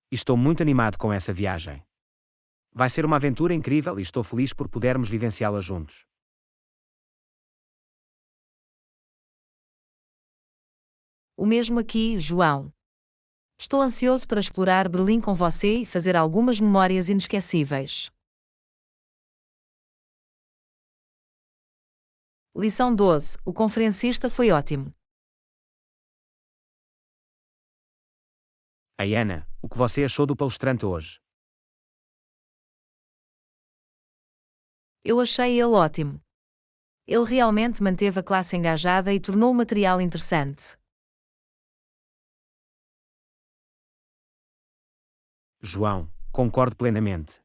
B: Estou muito animado com essa viagem. Vai ser uma aventura incrível e estou feliz por podermos vivenciá-la juntos.
A: O mesmo aqui, João. Estou ansioso para explorar Berlim com você e fazer algumas memórias inesquecíveis. Lição 12. O conferencista foi ótimo.
B: Ana, o que você achou do palestrante hoje?
A: Eu achei ele ótimo. Ele realmente manteve a classe engajada e tornou o material interessante.
B: João, concordo plenamente.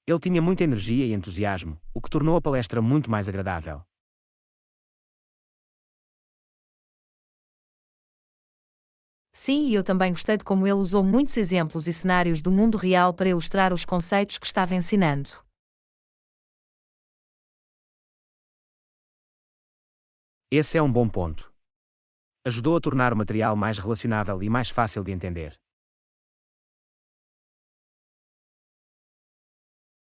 B: Ele tinha muita energia e entusiasmo, o que tornou a palestra muito mais agradável.
A: Sim, e eu também gostei de como ele usou muitos exemplos e cenários do mundo real para ilustrar os conceitos que estava ensinando.
B: Esse é um bom ponto. Ajudou a tornar o material mais relacionável e mais fácil de entender.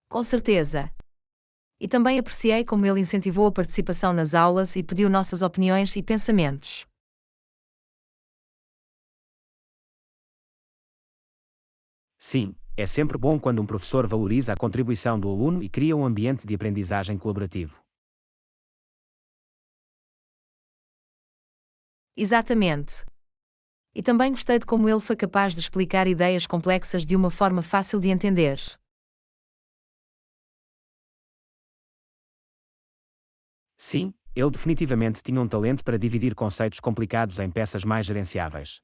A: Com certeza. E também apreciei como ele incentivou a participação nas aulas e pediu nossas opiniões e pensamentos.
B: Sim, é sempre bom quando um professor valoriza a contribuição do aluno e cria um ambiente de aprendizagem colaborativo.
A: Exatamente. E também gostei de como ele foi capaz de explicar ideias complexas de uma forma fácil de entender.
B: Sim, ele definitivamente tinha um talento para dividir conceitos complicados em peças mais gerenciáveis.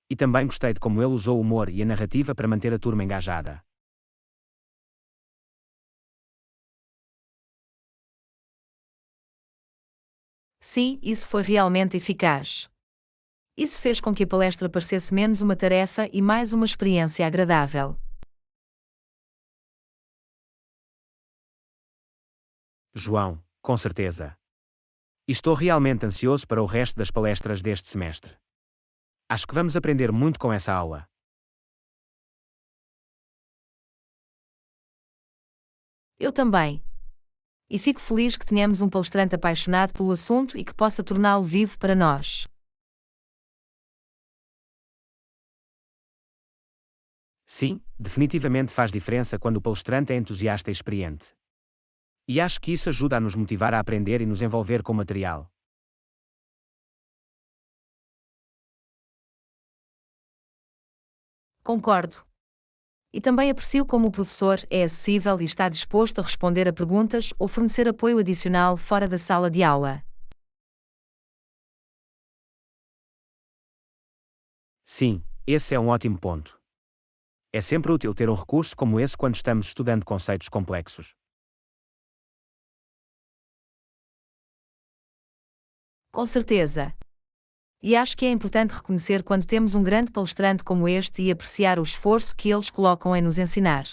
B: E também gostei de como ele usou o humor e a narrativa para manter a turma engajada.
A: Sim, isso foi realmente eficaz. Isso fez com que a palestra parecesse menos uma tarefa e mais uma experiência agradável.
B: João, com certeza. E estou realmente ansioso para o resto das palestras deste semestre. Acho que vamos aprender muito com essa aula.
A: Eu também. E fico feliz que tenhamos um palestrante apaixonado pelo assunto e que possa torná-lo vivo para nós.
B: Sim, definitivamente faz diferença quando o palestrante é entusiasta e experiente. E acho que isso ajuda a nos motivar a aprender e nos envolver com o material.
A: Concordo. E também aprecio como o professor é acessível e está disposto a responder a perguntas ou fornecer apoio adicional fora da sala de aula.
B: Sim, esse é um ótimo ponto. É sempre útil ter um recurso como esse quando estamos estudando conceitos complexos.
A: Com certeza. E acho que é importante reconhecer quando temos um grande palestrante como este e apreciar o esforço que eles colocam em nos ensinar.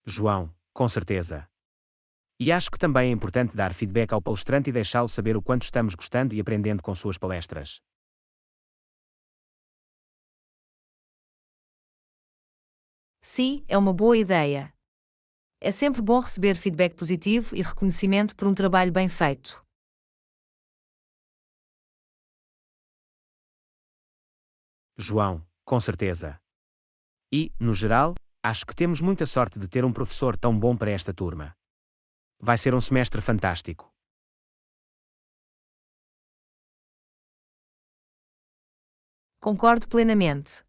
B: João, com certeza. E acho que também é importante dar feedback ao palestrante e deixá-lo saber o quanto estamos gostando e aprendendo com suas palestras.
A: Sim, é uma boa ideia. É sempre bom receber feedback positivo e reconhecimento por um trabalho bem feito.
B: João, com certeza. E, no geral, acho que temos muita sorte de ter um professor tão bom para esta turma. Vai ser um semestre fantástico.
A: Concordo plenamente.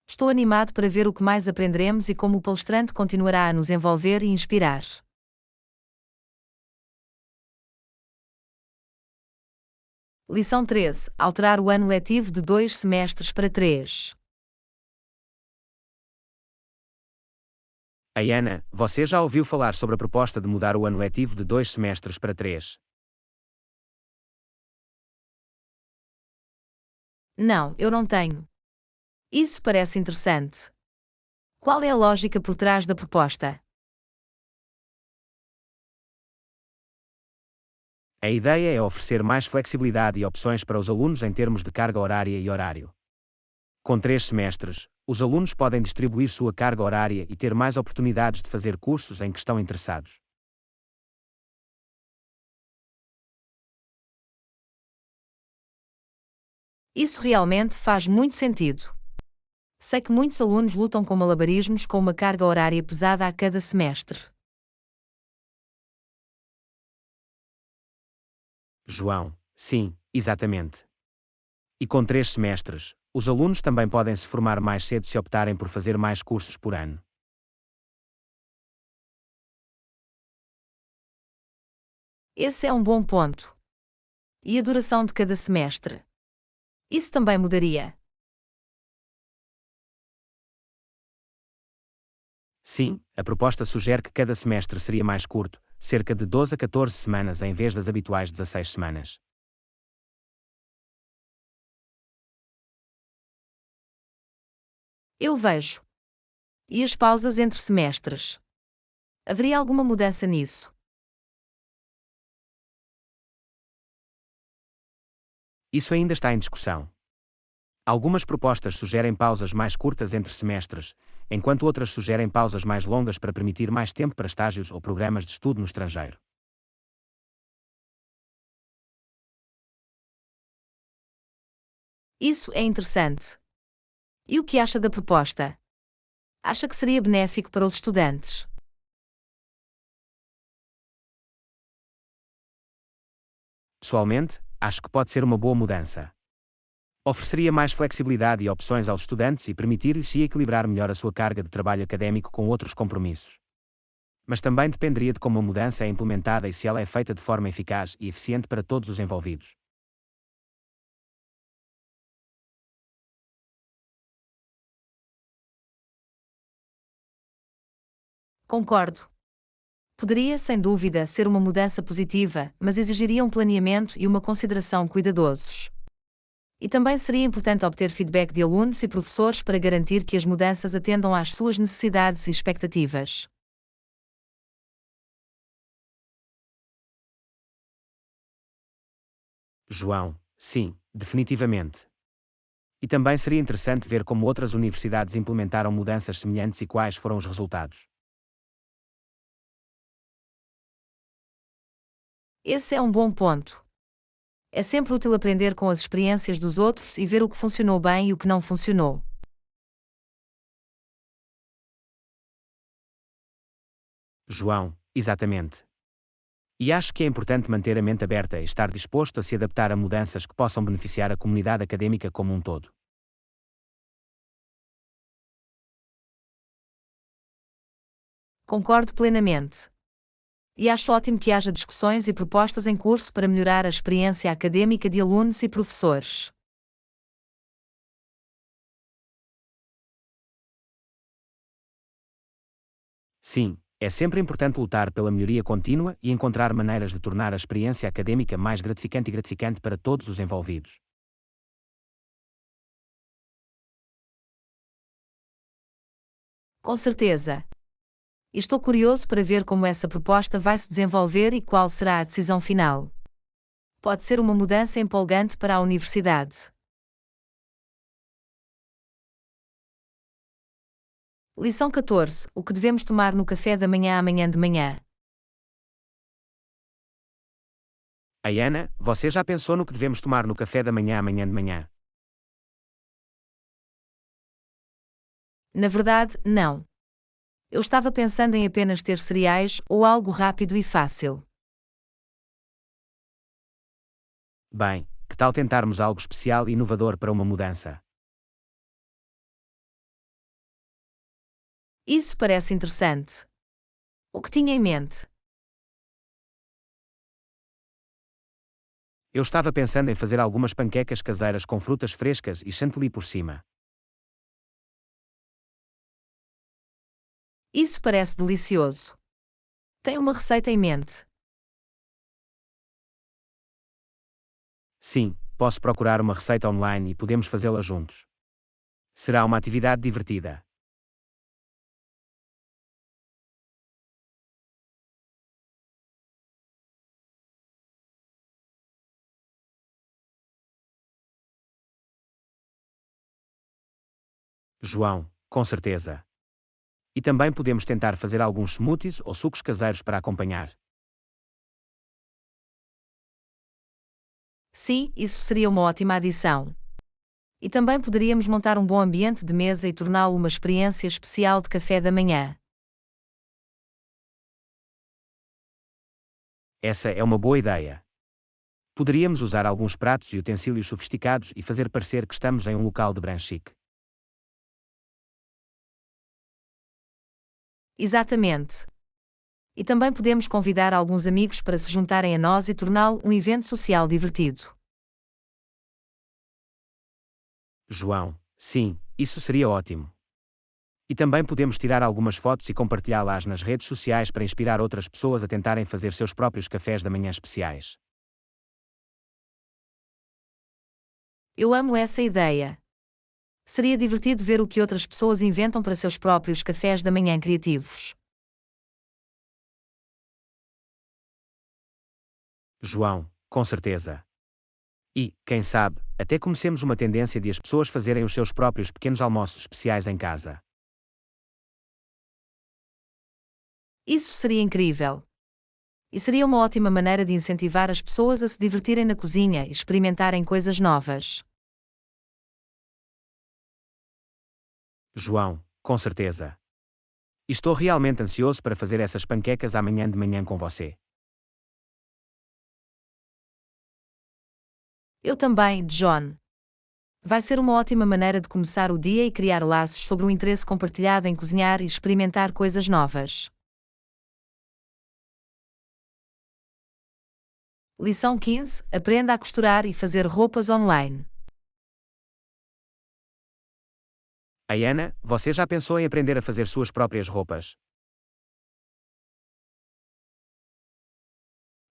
A: Estou animado para ver o que mais aprenderemos e como o palestrante continuará a nos envolver e inspirar. Lição 13. Alterar o ano letivo de 2 semestres para 3.
B: Ana, você já ouviu falar sobre a proposta de mudar o ano letivo de 2 semestres para 3?
A: Não, eu não tenho. Isso parece interessante. Qual é a lógica por trás da proposta?
B: A ideia é oferecer mais flexibilidade e opções para os alunos em termos de carga horária e horário. Com 3 semestres, os alunos podem distribuir sua carga horária e ter mais oportunidades de fazer cursos em que estão interessados.
A: Isso realmente faz muito sentido. Sei que muitos alunos lutam com malabarismos com uma carga horária pesada a cada semestre.
B: João, sim, exatamente. E com 3 semestres, os alunos também podem se formar mais cedo se optarem por fazer mais cursos por ano.
A: Esse é um bom ponto. E a duração de cada semestre? Isso também mudaria.
B: Sim, a proposta sugere que cada semestre seria mais curto, cerca de 12 a 14 semanas em vez das habituais 16 semanas.
A: Eu vejo. E as pausas entre semestres? Haveria alguma mudança nisso?
B: Isso ainda está em discussão. Algumas propostas sugerem pausas mais curtas entre semestres, enquanto outras sugerem pausas mais longas para permitir mais tempo para estágios ou programas de estudo no estrangeiro.
A: Isso é interessante. E o que acha da proposta? Acha que seria benéfico para os estudantes?
B: Pessoalmente, acho que pode ser uma boa mudança. Ofereceria mais flexibilidade e opções aos estudantes e permitir-lhes equilibrar melhor a sua carga de trabalho académico com outros compromissos. Mas também dependeria de como a mudança é implementada e se ela é feita de forma eficaz e eficiente para todos os envolvidos.
A: Concordo. Poderia, sem dúvida, ser uma mudança positiva, mas exigiria um planeamento e uma consideração cuidadosos. E também seria importante obter feedback de alunos e professores para garantir que as mudanças atendam às suas necessidades e expectativas.
B: João, sim, definitivamente. E também seria interessante ver como outras universidades implementaram mudanças semelhantes e quais foram os resultados.
A: Esse é um bom ponto. É sempre útil aprender com as experiências dos outros e ver o que funcionou bem e o que não funcionou.
B: João, exatamente. E acho que é importante manter a mente aberta e estar disposto a se adaptar a mudanças que possam beneficiar a comunidade académica como um todo.
A: Concordo plenamente. E acho ótimo que haja discussões e propostas em curso para melhorar a experiência acadêmica de alunos e professores.
B: Sim, é sempre importante lutar pela melhoria contínua e encontrar maneiras de tornar a experiência académica mais gratificante e gratificante para todos os envolvidos.
A: Com certeza. E estou curioso para ver como essa proposta vai se desenvolver e qual será a decisão final. Pode ser uma mudança empolgante para a universidade. Lição 14. O que devemos tomar no café da manhã amanhã de manhã?
B: Ayana, você já pensou no que devemos tomar no café da manhã amanhã de manhã?
A: Na verdade, não. Eu estava pensando em apenas ter cereais ou algo rápido e fácil.
B: Bem, que tal tentarmos algo especial e inovador para uma mudança?
A: Isso parece interessante. O que tinha em mente?
B: Eu estava pensando em fazer algumas panquecas caseiras com frutas frescas e chantilly por cima.
A: Isso parece delicioso. Tem uma receita em mente?
B: Sim, posso procurar uma receita online e podemos fazê-la juntos. Será uma atividade divertida. João, com certeza. E também podemos tentar fazer alguns smoothies ou sucos caseiros para acompanhar.
A: Sim, isso seria uma ótima adição. E também poderíamos montar um bom ambiente de mesa e torná-lo uma experiência especial de café da manhã.
B: Essa é uma boa ideia. Poderíamos usar alguns pratos e utensílios sofisticados e fazer parecer que estamos em um local de brunch chique.
A: Exatamente. E também podemos convidar alguns amigos para se juntarem a nós e torná-lo um evento social divertido.
B: João, sim, isso seria ótimo. E também podemos tirar algumas fotos e compartilhá-las nas redes sociais para inspirar outras pessoas a tentarem fazer seus próprios cafés da manhã especiais.
A: Eu amo essa ideia. Seria divertido ver o que outras pessoas inventam para seus próprios cafés da manhã criativos.
B: João, com certeza. E, quem sabe, até comecemos uma tendência de as pessoas fazerem os seus próprios pequenos almoços especiais em casa.
A: Isso seria incrível. E seria uma ótima maneira de incentivar as pessoas a se divertirem na cozinha e experimentarem coisas novas.
B: João, com certeza. Estou realmente ansioso para fazer essas panquecas amanhã de manhã com você.
A: Eu também, John. Vai ser uma ótima maneira de começar o dia e criar laços sobre um interesse compartilhado em cozinhar e experimentar coisas novas. Lição 15: Aprenda a costurar e fazer roupas online.
B: Ayana, você já pensou em aprender a fazer suas próprias roupas?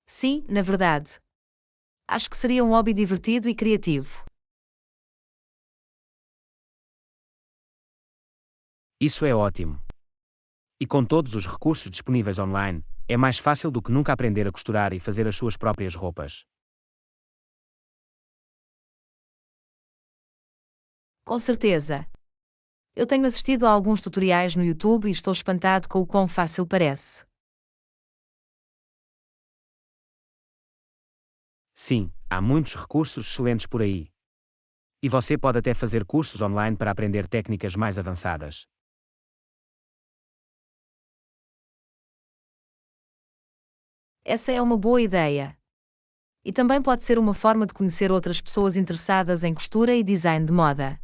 A: Sim, na verdade. Acho que seria um hobby divertido e criativo.
B: Isso é ótimo. E com todos os recursos disponíveis online, é mais fácil do que nunca aprender a costurar e fazer as suas próprias roupas.
A: Com certeza. Eu tenho assistido a alguns tutoriais no YouTube e estou espantado com o quão fácil parece.
B: Sim, há muitos recursos excelentes por aí. E você pode até fazer cursos online para aprender técnicas mais avançadas.
A: Essa é uma boa ideia. E também pode ser uma forma de conhecer outras pessoas interessadas em costura e design de moda.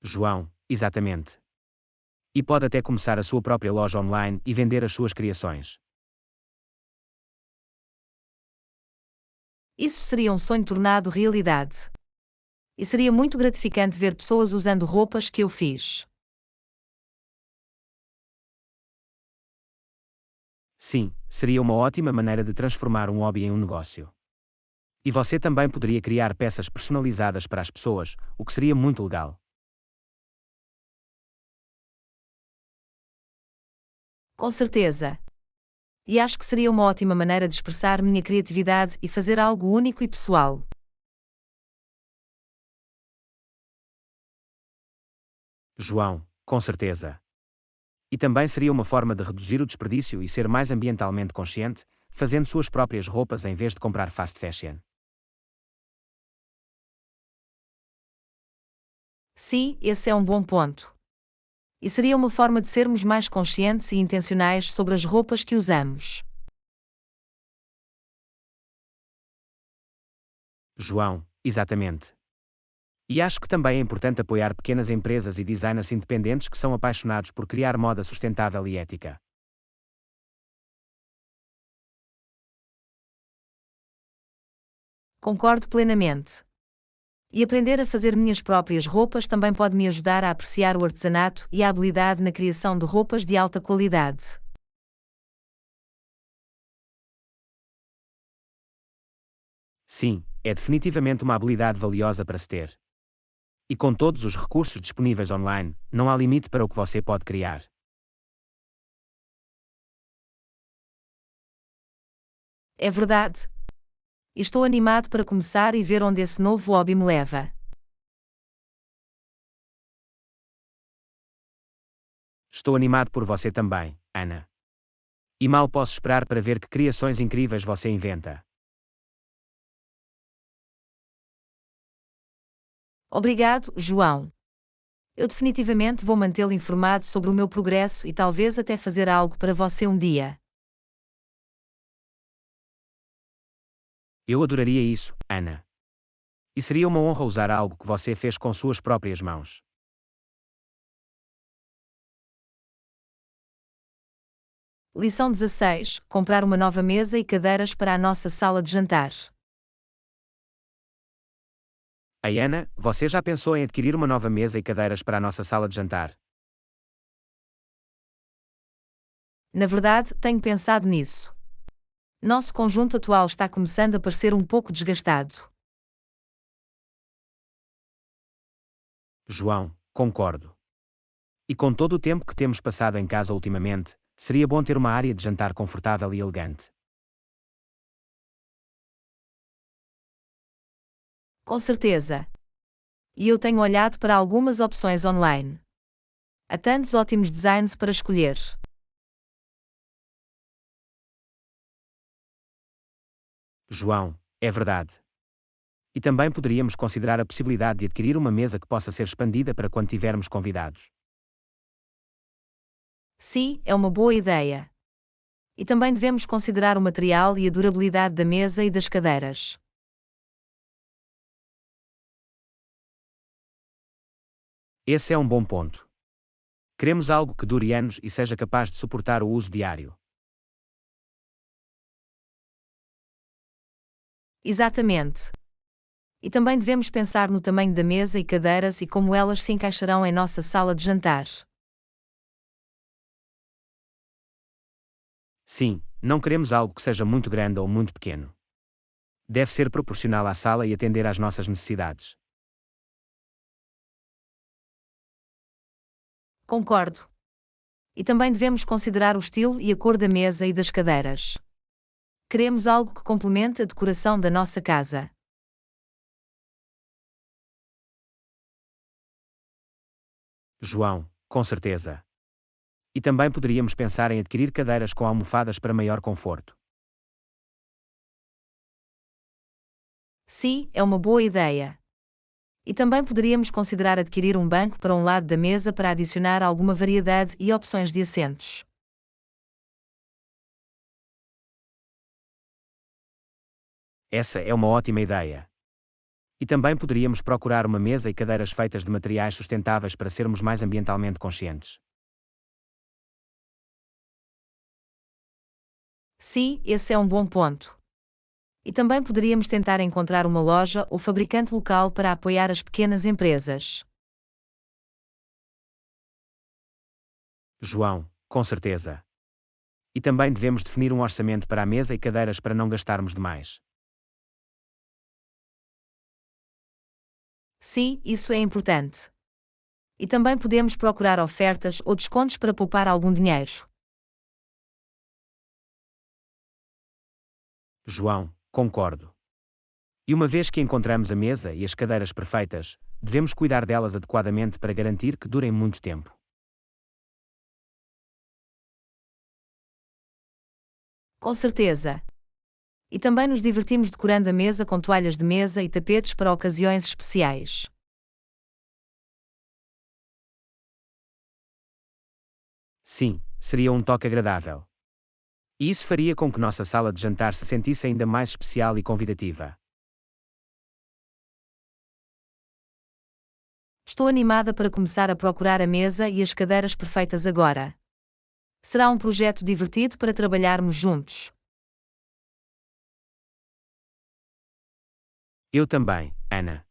B: João, exatamente. E pode até começar a sua própria loja online e vender as suas criações.
A: Isso seria um sonho tornado realidade. E seria muito gratificante ver pessoas usando roupas que eu fiz.
B: Sim, seria uma ótima maneira de transformar um hobby em um negócio. E você também poderia criar peças personalizadas para as pessoas, o que seria muito legal.
A: Com certeza. E acho que seria uma ótima maneira de expressar minha criatividade e fazer algo único e pessoal.
B: João, com certeza. E também seria uma forma de reduzir o desperdício e ser mais ambientalmente consciente, fazendo suas próprias roupas em vez de comprar fast fashion.
A: Sim, esse é um bom ponto. E seria uma forma de sermos mais conscientes e intencionais sobre as roupas que usamos.
B: João, exatamente. E acho que também é importante apoiar pequenas empresas e designers independentes que são apaixonados por criar moda sustentável e ética.
A: Concordo plenamente. E aprender a fazer minhas próprias roupas também pode me ajudar a apreciar o artesanato e a habilidade na criação de roupas de alta qualidade.
B: Sim, é definitivamente uma habilidade valiosa para se ter. E com todos os recursos disponíveis online, não há limite para o que você pode criar.
A: É verdade. Estou animado para começar e ver onde esse novo hobby me leva.
B: Estou animado por você também, Ana. E mal posso esperar para ver que criações incríveis você inventa.
A: Obrigado, João. Eu definitivamente vou mantê-lo informado sobre o meu progresso e talvez até fazer algo para você um dia.
B: Eu adoraria isso, Ana. E seria uma honra usar algo que você fez com suas próprias mãos.
A: Lição 16: comprar uma nova mesa e cadeiras para a nossa sala de jantar.
B: Ei, Ana, você já pensou em adquirir uma nova mesa e cadeiras para a nossa sala de jantar?
A: Na verdade, tenho pensado nisso. Nosso conjunto atual está começando a parecer um pouco desgastado.
B: João, concordo. E com todo o tempo que temos passado em casa ultimamente, seria bom ter uma área de jantar confortável e elegante.
A: Com certeza. E eu tenho olhado para algumas opções online. Há tantos ótimos designs para escolher.
B: João, é verdade. E também poderíamos considerar a possibilidade de adquirir uma mesa que possa ser expandida para quando tivermos convidados.
A: Sim, é uma boa ideia. E também devemos considerar o material e a durabilidade da mesa e das cadeiras.
B: Esse é um bom ponto. Queremos algo que dure anos e seja capaz de suportar o uso diário.
A: Exatamente. E também devemos pensar no tamanho da mesa e cadeiras e como elas se encaixarão em nossa sala de jantar.
B: Sim, não queremos algo que seja muito grande ou muito pequeno. Deve ser proporcional à sala e atender às nossas necessidades.
A: Concordo. E também devemos considerar o estilo e a cor da mesa e das cadeiras. Queremos algo que complemente a decoração da nossa casa.
B: João, com certeza. E também poderíamos pensar em adquirir cadeiras com almofadas para maior conforto.
A: Sim, é uma boa ideia. E também poderíamos considerar adquirir um banco para um lado da mesa para adicionar alguma variedade e opções de assentos.
B: Essa é uma ótima ideia. E também poderíamos procurar uma mesa e cadeiras feitas de materiais sustentáveis para sermos mais ambientalmente conscientes.
A: Sim, esse é um bom ponto. E também poderíamos tentar encontrar uma loja ou fabricante local para apoiar as pequenas empresas.
B: João, com certeza. E também devemos definir um orçamento para a mesa e cadeiras para não gastarmos demais.
A: Sim, isso é importante. E também podemos procurar ofertas ou descontos para poupar algum dinheiro.
B: João, concordo. E uma vez que encontramos a mesa e as cadeiras perfeitas, devemos cuidar delas adequadamente para garantir que durem muito tempo.
A: Com certeza. E também nos divertimos decorando a mesa com toalhas de mesa e tapetes para ocasiões especiais.
B: Sim, seria um toque agradável. E isso faria com que nossa sala de jantar se sentisse ainda mais especial e convidativa.
A: Estou animada para começar a procurar a mesa e as cadeiras perfeitas agora. Será um projeto divertido para trabalharmos juntos.
B: Eu também, Ana.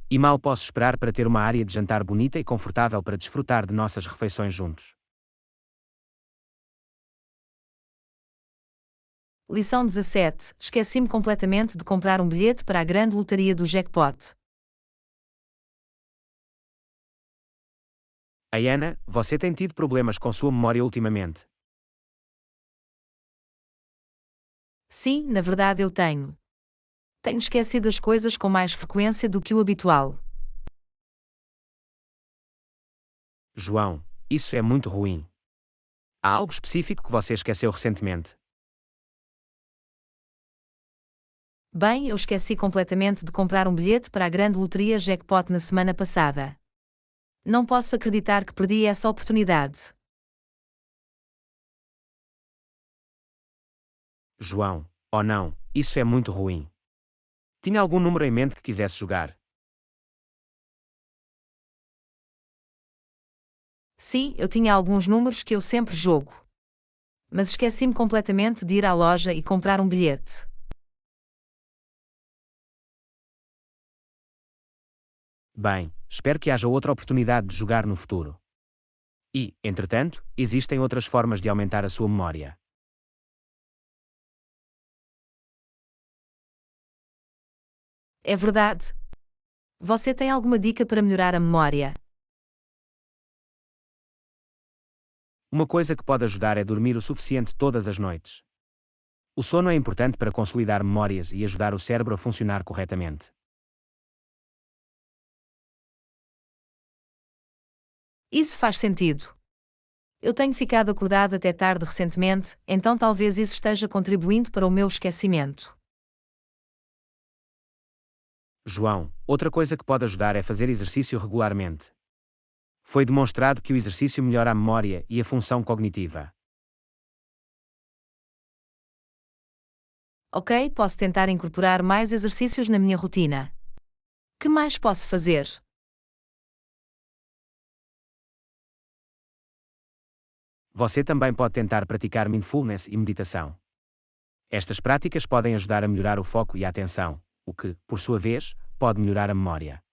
B: E mal posso esperar para ter uma área de jantar bonita e confortável para desfrutar de nossas refeições juntos.
A: Lição 17: esqueci-me completamente de comprar um bilhete para a grande lotaria do jackpot.
B: Ei, Ana, você tem tido problemas com sua memória ultimamente?
A: Sim, na verdade eu tenho. Tenho esquecido as coisas com mais frequência do que o habitual.
B: João, isso é muito ruim. Há algo específico que você esqueceu recentemente?
A: Bem, eu esqueci completamente de comprar um bilhete para a grande loteria Jackpot na semana passada. Não posso acreditar que perdi essa oportunidade.
B: João, oh não, isso é muito ruim. Tinha algum número em mente que quisesse jogar?
A: Sim, eu tinha alguns números que eu sempre jogo. Mas esqueci-me completamente de ir à loja e comprar um bilhete.
B: Bem, espero que haja outra oportunidade de jogar no futuro. E, entretanto, existem outras formas de aumentar a sua memória.
A: É verdade. Você tem alguma dica para melhorar a memória?
B: Uma coisa que pode ajudar é dormir o suficiente todas as noites. O sono é importante para consolidar memórias e ajudar o cérebro a funcionar corretamente.
A: Isso faz sentido. Eu tenho ficado acordado até tarde recentemente, então talvez isso esteja contribuindo para o meu esquecimento.
B: João, outra coisa que pode ajudar é fazer exercício regularmente. Foi demonstrado que o exercício melhora a memória e a função cognitiva.
A: Ok, posso tentar incorporar mais exercícios na minha rotina. Que mais posso fazer?
B: Você também pode tentar praticar mindfulness e meditação. Estas práticas podem ajudar a melhorar o foco e a atenção, o que, por sua vez, pode melhorar a memória.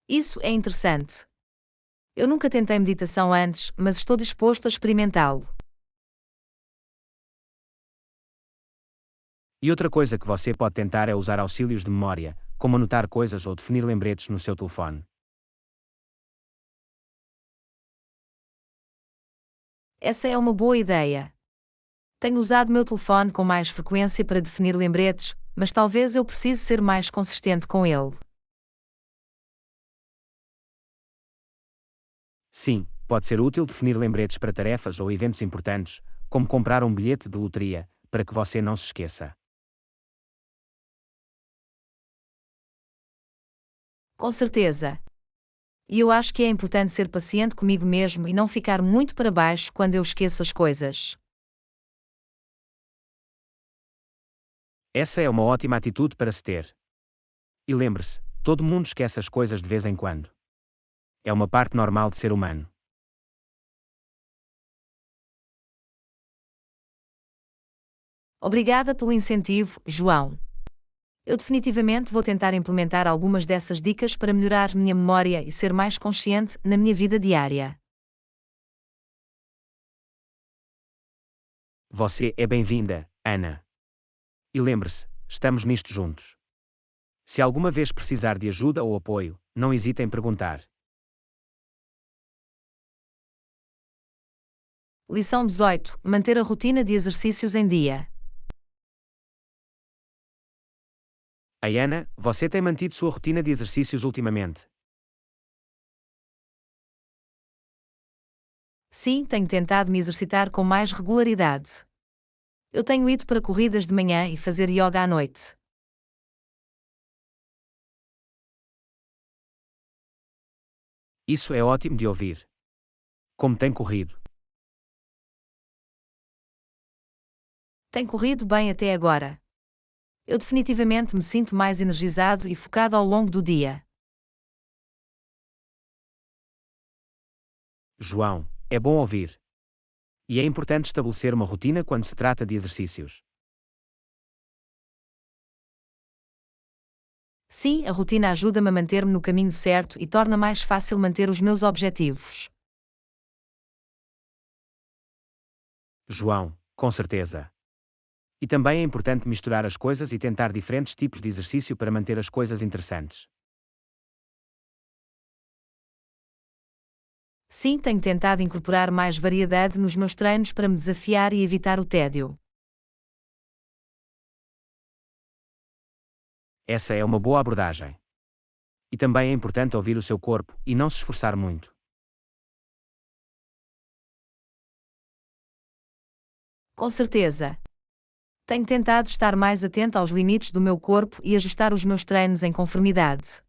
A: Isso é interessante. Eu nunca tentei meditação antes, mas estou disposto a experimentá-lo.
B: E outra coisa que você pode tentar é usar auxílios de memória, como anotar coisas ou definir lembretes no seu telefone.
A: Essa é uma boa ideia. Tenho usado meu telefone com mais frequência para definir lembretes, mas talvez eu precise ser mais consistente com ele.
B: Sim, pode ser útil definir lembretes para tarefas ou eventos importantes, como comprar um bilhete de loteria, para que você não se esqueça.
A: Com certeza. E eu acho que é importante ser paciente comigo mesmo e não ficar muito para baixo quando eu esqueço as coisas.
B: Essa é uma ótima atitude para se ter. E lembre-se, todo mundo esquece as coisas de vez em quando. É uma parte normal de ser humano.
A: Obrigada pelo incentivo, João. Eu definitivamente vou tentar implementar algumas dessas dicas para melhorar minha memória e ser mais consciente na minha vida diária.
B: Você é bem-vinda, Ana. E lembre-se, estamos nisto juntos. Se alguma vez precisar de ajuda ou apoio, não hesite em perguntar.
A: Lição 18. Manter a rotina de exercícios em dia.
B: Ei, Ana, você tem mantido sua rotina de exercícios ultimamente?
A: Sim, tenho tentado me exercitar com mais regularidade. Eu tenho ido para corridas de manhã e fazer yoga à noite.
B: Isso é ótimo de ouvir. Como tem corrido?
A: Tem corrido bem até agora. Eu definitivamente me sinto mais energizado e focado ao longo do dia.
B: João, é bom ouvir. E é importante estabelecer uma rotina quando se trata de exercícios.
A: Sim, a rotina ajuda-me a manter-me no caminho certo e torna mais fácil manter os meus objetivos.
B: João, com certeza. E também é importante misturar as coisas e tentar diferentes tipos de exercício para manter as coisas interessantes.
A: Sim, tenho tentado incorporar mais variedade nos meus treinos para me desafiar e evitar o tédio.
B: Essa é uma boa abordagem. E também é importante ouvir o seu corpo e não se esforçar muito.
A: Com certeza. Tenho tentado estar mais atento aos limites do meu corpo e ajustar os meus treinos em conformidade.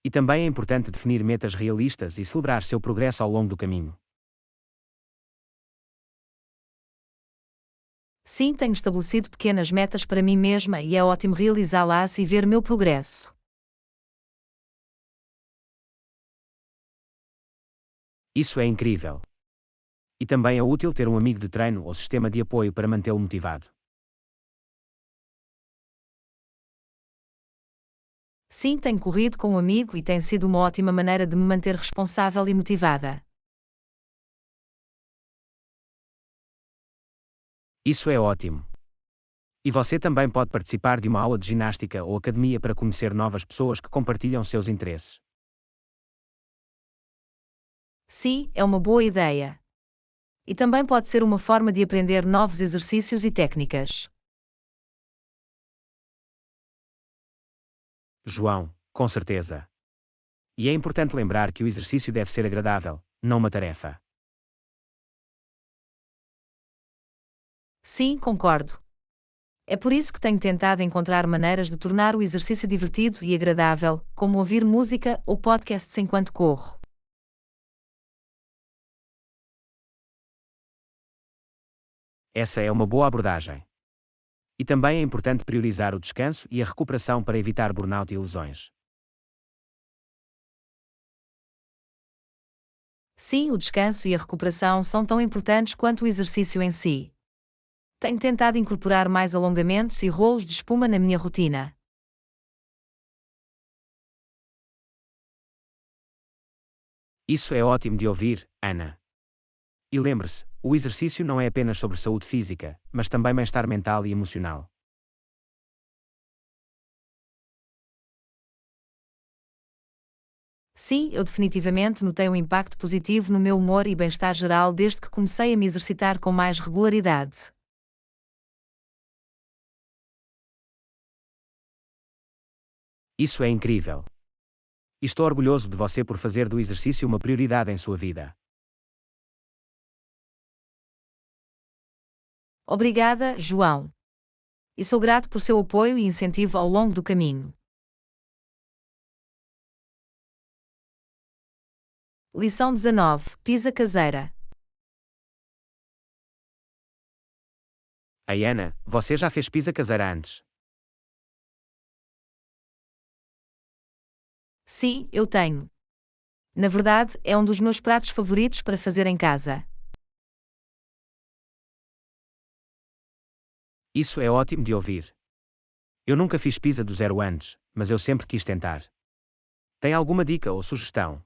B: E também é importante definir metas realistas e celebrar seu progresso ao longo do caminho.
A: Sim, tenho estabelecido pequenas metas para mim mesma e é ótimo realizá-las e ver meu progresso.
B: Isso é incrível. E também é útil ter um amigo de treino ou sistema de apoio para mantê-lo motivado.
A: Sim, tenho corrido com um amigo e tem sido uma ótima maneira de me manter responsável e motivada.
B: Isso é ótimo. E você também pode participar de uma aula de ginástica ou academia para conhecer novas pessoas que compartilham seus interesses.
A: Sim, é uma boa ideia. E também pode ser uma forma de aprender novos exercícios e técnicas.
B: João, com certeza. E é importante lembrar que o exercício deve ser agradável, não uma tarefa.
A: Sim, concordo. É por isso que tenho tentado encontrar maneiras de tornar o exercício divertido e agradável, como ouvir música ou podcasts enquanto corro.
B: Essa é uma boa abordagem. E também é importante priorizar o descanso e a recuperação para evitar burnout e lesões.
A: Sim, o descanso e a recuperação são tão importantes quanto o exercício em si. Tenho tentado incorporar mais alongamentos e rolos de espuma na minha rotina.
B: Isso é ótimo de ouvir, Ana. E lembre-se, o exercício não é apenas sobre saúde física, mas também bem-estar mental e emocional.
A: Sim, eu definitivamente notei um impacto positivo no meu humor e bem-estar geral desde que comecei a me exercitar com mais regularidade.
B: Isso é incrível. E estou orgulhoso de você por fazer do exercício uma prioridade em sua vida.
A: Obrigada, João. E sou grato por seu apoio e incentivo ao longo do caminho. Lição 19. Pizza caseira.
B: Ei Ana, você já fez pizza caseira antes?
A: Sim, eu tenho. Na verdade, é um dos meus pratos favoritos para fazer em casa.
B: Isso é ótimo de ouvir. Eu nunca fiz pizza do zero antes, mas eu sempre quis tentar. Tem alguma dica ou sugestão?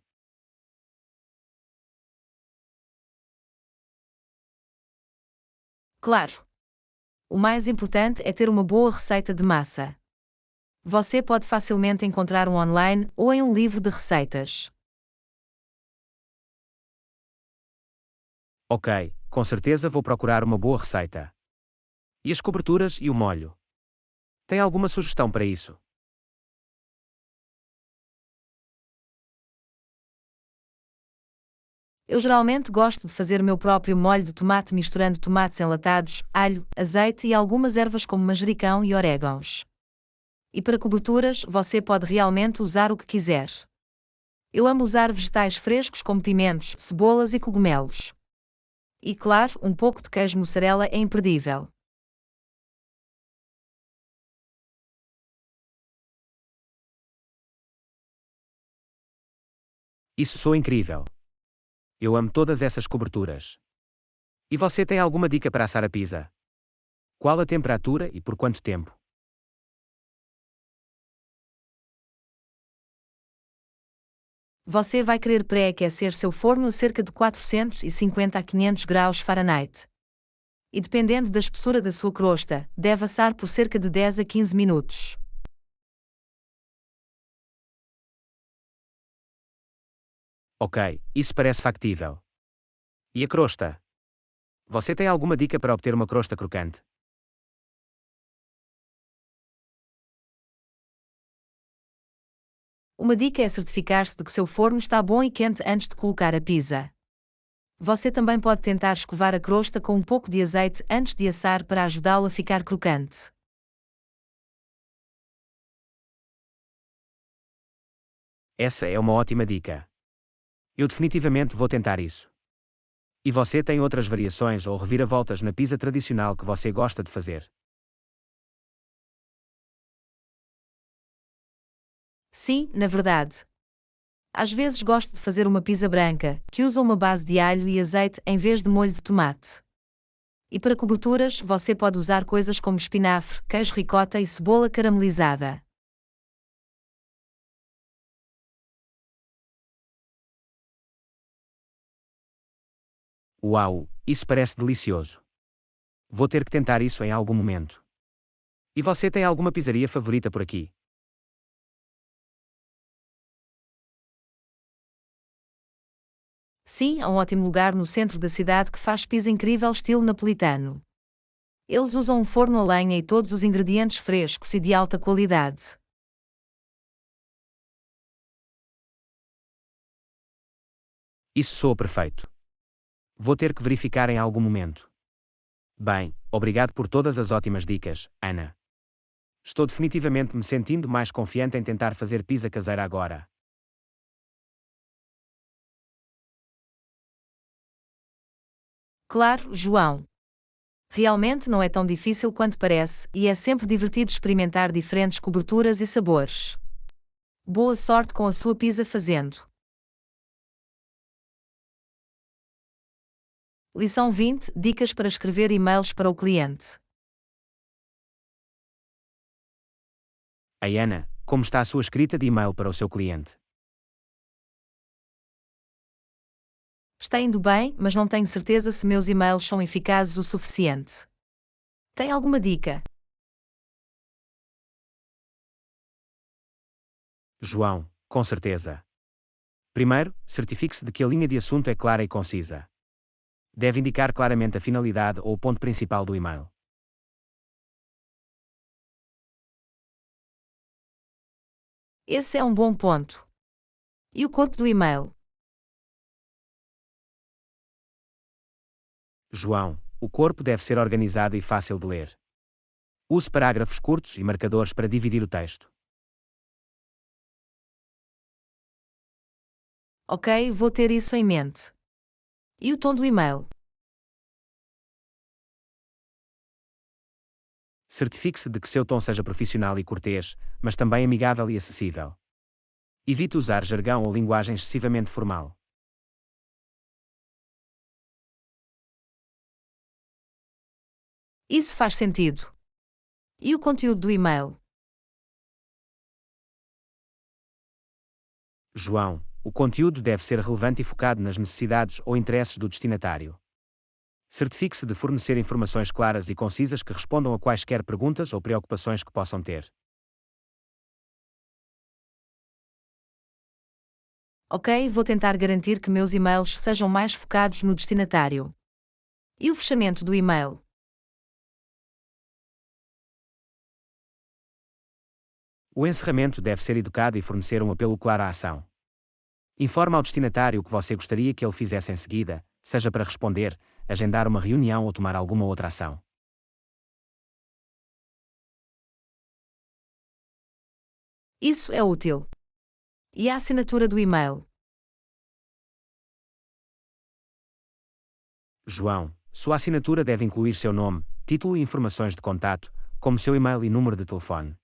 A: Claro. O mais importante é ter uma boa receita de massa. Você pode facilmente encontrar um online ou em um livro de receitas.
B: Ok, com certeza vou procurar uma boa receita. E as coberturas e o molho? Tem alguma sugestão para isso?
A: Eu geralmente gosto de fazer meu próprio molho de tomate misturando tomates enlatados, alho, azeite e algumas ervas como manjericão e orégãos. E para coberturas, você pode realmente usar o que quiser. Eu amo usar vegetais frescos como pimentos, cebolas e cogumelos. E claro, um pouco de queijo mussarela é imperdível.
B: Isso soa incrível. Eu amo todas essas coberturas. E você tem alguma dica para assar a pizza? Qual a temperatura e por quanto tempo?
A: Você vai querer pré-aquecer seu forno a cerca de 450 a 500 graus Fahrenheit. E dependendo da espessura da sua crosta, deve assar por cerca de 10 a 15 minutos.
B: Ok, isso parece factível. E a crosta? Você tem alguma dica para obter uma crosta crocante?
A: Uma dica é certificar-se de que seu forno está bom e quente antes de colocar a pizza. Você também pode tentar escovar a crosta com um pouco de azeite antes de assar para ajudá-lo a ficar crocante.
B: Essa é uma ótima dica. Eu definitivamente vou tentar isso. E você tem outras variações ou reviravoltas na pizza tradicional que você gosta de fazer?
A: Sim, na verdade. Às vezes gosto de fazer uma pizza branca, que usa uma base de alho e azeite em vez de molho de tomate. E para coberturas, você pode usar coisas como espinafre, queijo ricota e cebola caramelizada.
B: Uau, isso parece delicioso. Vou ter que tentar isso em algum momento. E você tem alguma pizzaria favorita por aqui?
A: Sim, há um ótimo lugar no centro da cidade que faz pizza incrível estilo napolitano. Eles usam um forno a lenha e todos os ingredientes frescos e de alta qualidade.
B: Isso soa perfeito. Vou ter que verificar em algum momento. Bem, obrigado por todas as ótimas dicas, Ana. Estou definitivamente me sentindo mais confiante em tentar fazer pizza caseira agora.
A: Claro, João. Realmente não é tão difícil quanto parece, e é sempre divertido experimentar diferentes coberturas e sabores. Boa sorte com a sua pizza fazendo. Lição 20: Dicas para escrever e-mails para o cliente.
B: Ei Ana, como está a sua escrita de e-mail para o seu cliente?
A: Está indo bem, mas não tenho certeza se meus e-mails são eficazes o suficiente. Tem alguma dica?
B: João, com certeza. Primeiro, certifique-se de que a linha de assunto é clara e concisa. Deve indicar claramente a finalidade ou o ponto principal do e-mail.
A: Esse é um bom ponto. E o corpo do e-mail?
B: João, o corpo deve ser organizado e fácil de ler. Use parágrafos curtos e marcadores para dividir o texto.
A: Ok, vou ter isso em mente. E o tom do e-mail?
B: Certifique-se de que seu tom seja profissional e cortês, mas também amigável e acessível. Evite usar jargão ou linguagem excessivamente formal.
A: Isso faz sentido. E o conteúdo do e-mail?
B: João, o conteúdo deve ser relevante e focado nas necessidades ou interesses do destinatário. Certifique-se de fornecer informações claras e concisas que respondam a quaisquer perguntas ou preocupações que possam ter.
A: Ok, vou tentar garantir que meus e-mails sejam mais focados no destinatário. E o fechamento do e-mail?
B: O encerramento deve ser educado e fornecer um apelo claro à ação. Informe ao destinatário o que você gostaria que ele fizesse em seguida, seja para responder, agendar uma reunião ou tomar alguma outra ação.
A: Isso é útil. E a assinatura do e-mail?
B: João, sua assinatura deve incluir seu nome, título e informações de contato, como seu e-mail e número de telefone.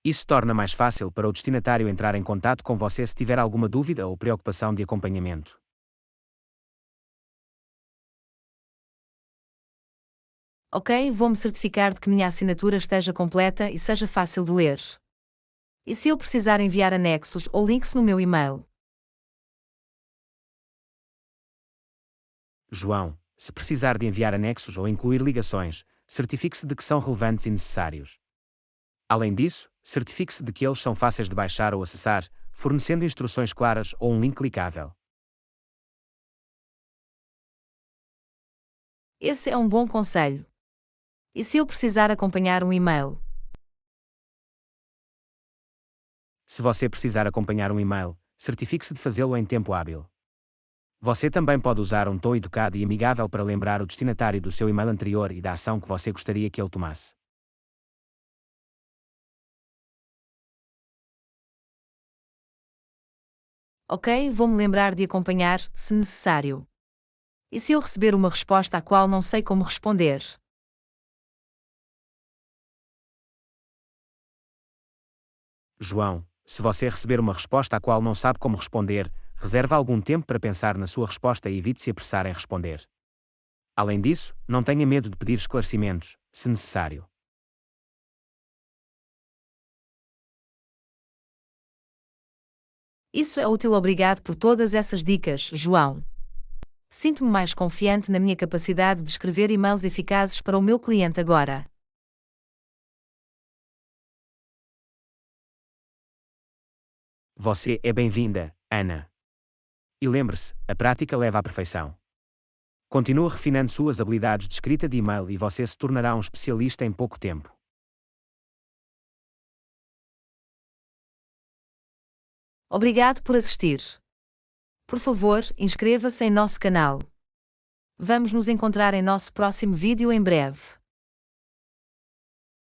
B: Isso torna mais fácil para o destinatário entrar em contato com você se tiver alguma dúvida ou preocupação de acompanhamento.
A: Ok, vou-me certificar de que minha assinatura esteja completa e seja fácil de ler. E se eu precisar enviar anexos ou links no meu e-mail?
B: João, se precisar de enviar anexos ou incluir ligações, certifique-se de que são relevantes e necessários. Além disso, certifique-se de que eles são fáceis de baixar ou acessar, fornecendo instruções claras ou um link clicável.
A: Esse é um bom conselho. E se eu precisar acompanhar um e-mail?
B: Se você precisar acompanhar um e-mail, certifique-se de fazê-lo em tempo hábil. Você também pode usar um tom educado e amigável para lembrar o destinatário do seu e-mail anterior e da ação que você gostaria que ele tomasse.
A: Ok, vou-me lembrar de acompanhar, se necessário. E se eu receber uma resposta à qual não sei como responder?
B: João, se você receber uma resposta à qual não sabe como responder, reserve algum tempo para pensar na sua resposta e evite se apressar em responder. Além disso, não tenha medo de pedir esclarecimentos, se necessário.
A: Isso é útil. Obrigado por todas essas dicas, João. Sinto-me mais confiante na minha capacidade de escrever e-mails eficazes para o meu cliente agora.
B: Você é bem-vinda, Ana. E lembre-se, a prática leva à perfeição. Continue refinando suas habilidades de escrita de e-mail e você se tornará um especialista em pouco tempo.
A: Obrigado por assistir. Por favor, inscreva-se em nosso canal. Vamos nos encontrar em nosso próximo vídeo em breve.